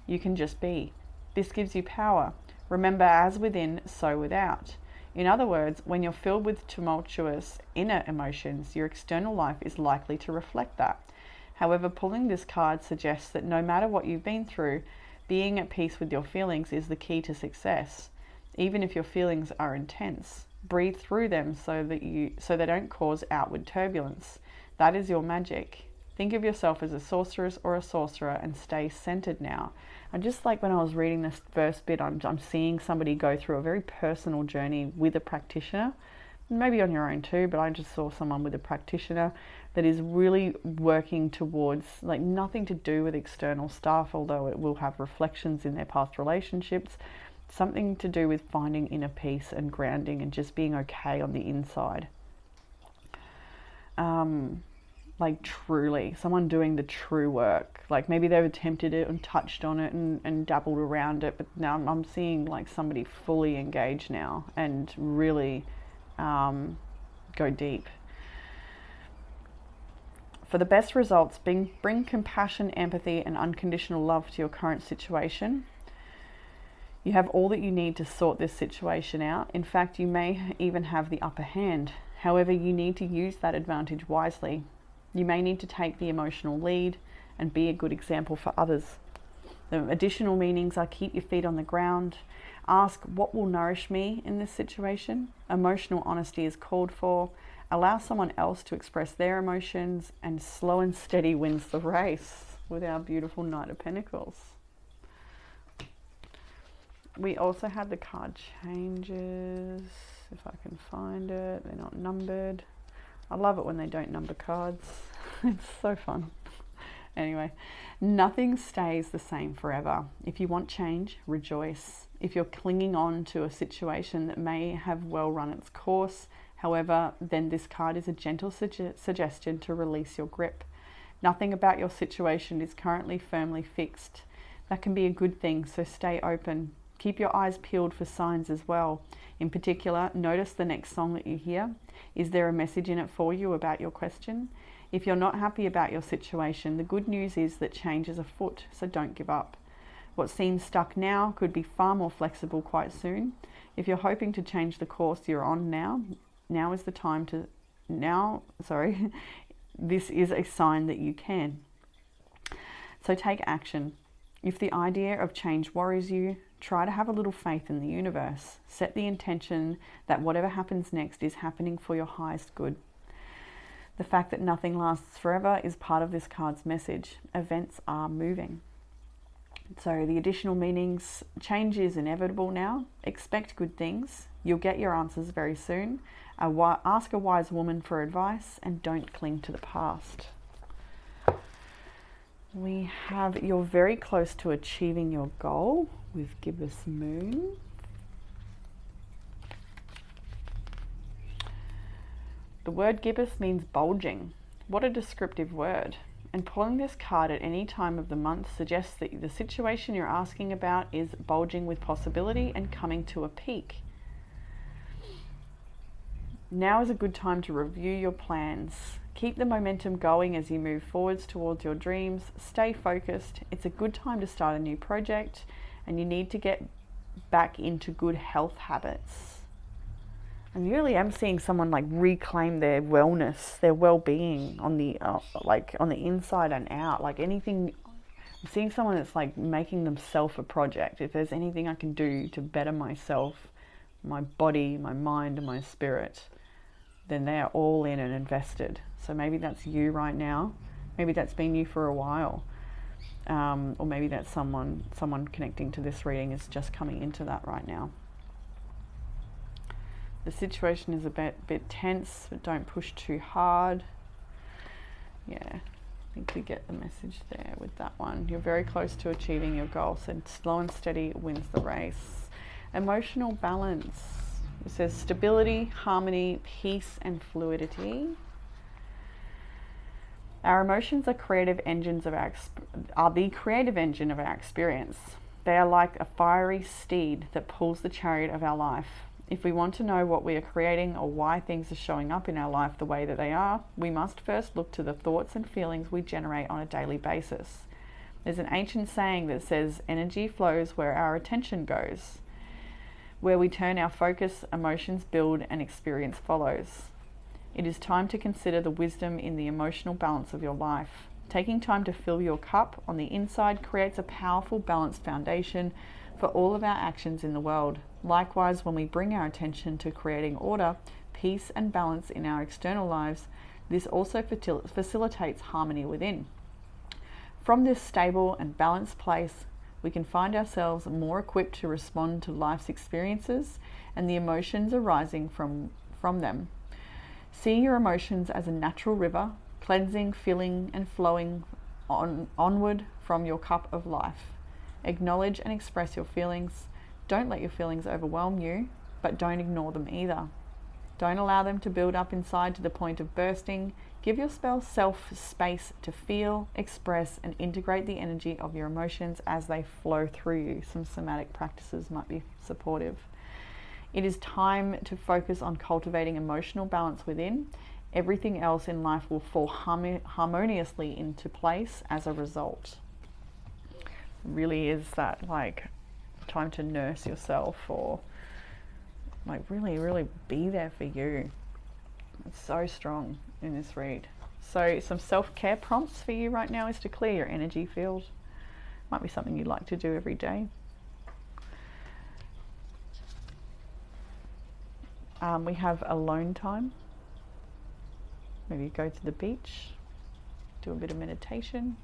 You can just be. This gives you power. Remember, as within, so without. In other words, when you're filled with tumultuous inner emotions, your external life is likely to reflect that. However, pulling this card suggests that no matter what you've been through, being at peace with your feelings is the key to success. Even if your feelings are intense, breathe through them so they don't cause outward turbulence. That is your magic. Think of yourself as a sorceress or a sorcerer and stay centered now. And just like when I was reading this first bit, I'm seeing somebody go through a very personal journey with a practitioner. Maybe on your own too, but I just saw someone with a practitioner that is really working towards, like, nothing to do with external stuff, although it will have reflections in their past relationships, something to do with finding inner peace and grounding and just being okay on the inside. Like truly, someone doing the true work. Like maybe they've attempted it and touched on it and dabbled around it, but now I'm seeing like somebody fully engaged now and really go deep. For the best results, bring compassion, empathy, and unconditional love to your current situation. You have all that you need to sort this situation out. In fact, you may even have the upper hand. However, you need to use that advantage wisely. You may need to take the emotional lead and be a good example for others. The additional meanings are keep your feet on the ground. Ask what will nourish me in this situation. Emotional honesty is called for. Allow someone else to express their emotions, and slow and steady wins the race with our beautiful Knight of Pentacles. We also had the card changes, if I can find it. They're not numbered. I love it when they don't number cards. It's so fun. Anyway, nothing stays the same forever. If you want change, rejoice. If you're clinging on to a situation that may have well run its course, however, then this card is a gentle suggestion to release your grip. Nothing about your situation is currently firmly fixed. That can be a good thing, so stay open. Keep your eyes peeled for signs as well. In particular, notice the next song that you hear. Is there a message in it for you about your question? If you're not happy about your situation, the good news is that change is afoot, so don't give up. What seems stuck now could be far more flexible quite soon. If you're hoping to change the course you're on now is the time to, this is a sign that you can. So take action. If the idea of change worries you, try to have a little faith in the universe. Set the intention that whatever happens next is happening for your highest good. The fact that nothing lasts forever is part of this card's message. Events are moving. So the additional meanings, change is inevitable now. Expect good things. You'll get your answers very soon. Ask a wise woman for advice and don't cling to the past. We have you're very close to achieving your goal with Gibbous Moon. The word gibbous means bulging. What a descriptive word. And pulling this card at any time of the month suggests that the situation you're asking about is bulging with possibility and coming to a peak. Now is a good time to review your plans. Keep the momentum going as you move forwards towards your dreams. Stay focused. It's a good time to start a new project, and you need to get back into good health habits. really am seeing someone like reclaim their wellness, their well-being on the on the inside and out. Like anything, I'm seeing someone that's like making themselves a project. If there's anything I can do to better myself, my body, my mind, and my spirit, then they are all in and invested. So maybe that's you right now. Maybe that's been you for a while. Or maybe that's someone connecting to this reading is just coming into that right now. The situation is a bit tense, but don't push too hard. Yeah, I think we get the message there with that one. You're very close to achieving your goal, so slow and steady wins the race. Emotional balance. It says stability, harmony, peace, and fluidity. Our emotions are the creative engine of our experience. They are like a fiery steed that pulls the chariot of our life. If we want to know what we are creating or why things are showing up in our life the way that they are, we must first look to the thoughts and feelings we generate on a daily basis. There's an ancient saying that says, energy flows where our attention goes. Where we turn our focus, emotions build and experience follows. It is time to consider the wisdom in the emotional balance of your life. Taking time to fill your cup on the inside creates a powerful, balanced foundation for all of our actions in the world. Likewise, when we bring our attention to creating order, peace, and balance in our external lives, this also facilitates harmony within. From this stable and balanced place, we can find ourselves more equipped to respond to life's experiences and the emotions arising from them. See your emotions as a natural river, cleansing, filling, and flowing onward from your cup of life. Acknowledge and express your feelings. Don't let your feelings overwhelm you, but don't ignore them either. Don't allow them to build up inside to the point of bursting. Give yourself space to feel, express, and integrate the energy of your emotions as they flow through you. Some somatic practices might be supportive. It is time to focus on cultivating emotional balance within. Everything else in life will fall harmoniously into place as a result. Really is that like time to nurse yourself, or like really be there for you. It's so strong in this read. So some self-care prompts for you right now is to clear your energy field. Might be something you'd like to do every day. We have alone time. Maybe go to the beach, do a bit of meditation.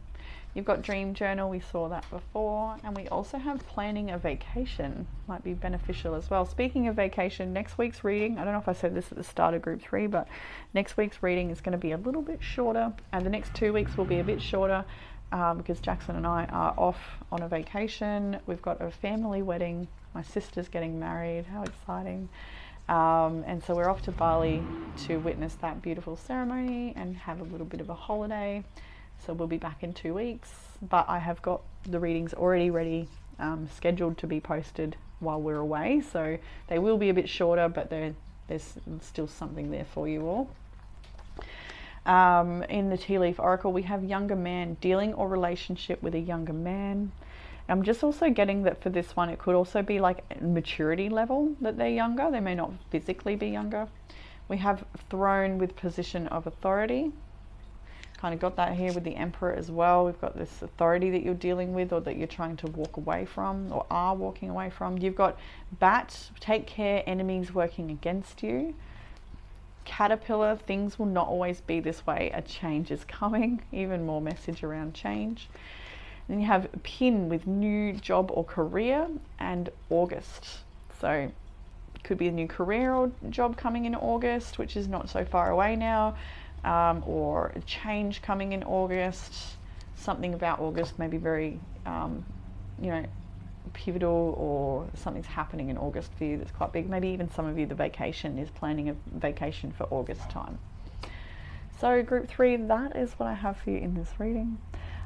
You've got dream journal, we saw that before, and we also have planning a vacation. Might be beneficial as well. Speaking of vacation, next week's reading, I don't know if I said this at the start of group 3, but next week's reading is going to be a little bit shorter, and the next 2 weeks will be a bit shorter because Jackson and I are off on a vacation. We've got a family wedding. My sister's getting married. How exciting. And so we're off to Bali to witness that beautiful ceremony and have a little bit of a holiday. So we'll be back in 2 weeks, but I have got the readings already ready, scheduled to be posted while we're away. So they will be a bit shorter, but there's still something there for you all. In the Tea Leaf Oracle, we have younger man, dealing or relationship with a younger man. I'm just also getting that for this one, it could also be like maturity level that they're younger. They may not physically be younger. We have throne with position of authority. Kind of got that here with the Emperor as well. We've got this authority that you're dealing with or that you're trying to walk away from or are walking away from. You've got bat, take care, enemies working against you. Caterpillar, things will not always be this way. A change is coming. Even more message around change. Then you have pin with new job or career, and August. So it could be a new career or job coming in August, which is not so far away now. Or a change coming in August, something about August maybe very, pivotal, or something's happening in August for you that's quite big. Maybe even some of you, the vacation is planning a vacation for August time. So group 3, that is what I have for you in this reading.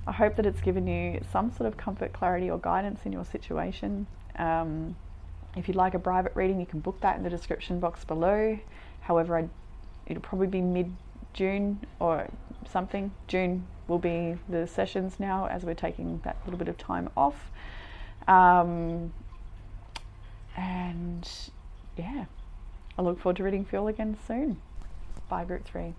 I hope that it's given you some sort of comfort, clarity, or guidance in your situation. If you'd like a private reading, you can book that in the description box below. However, it'll probably be mid-June or something. June will be the sessions now, as we're taking that little bit of time off. And yeah, I look forward to reading for you all again soon. Bye, Group 3.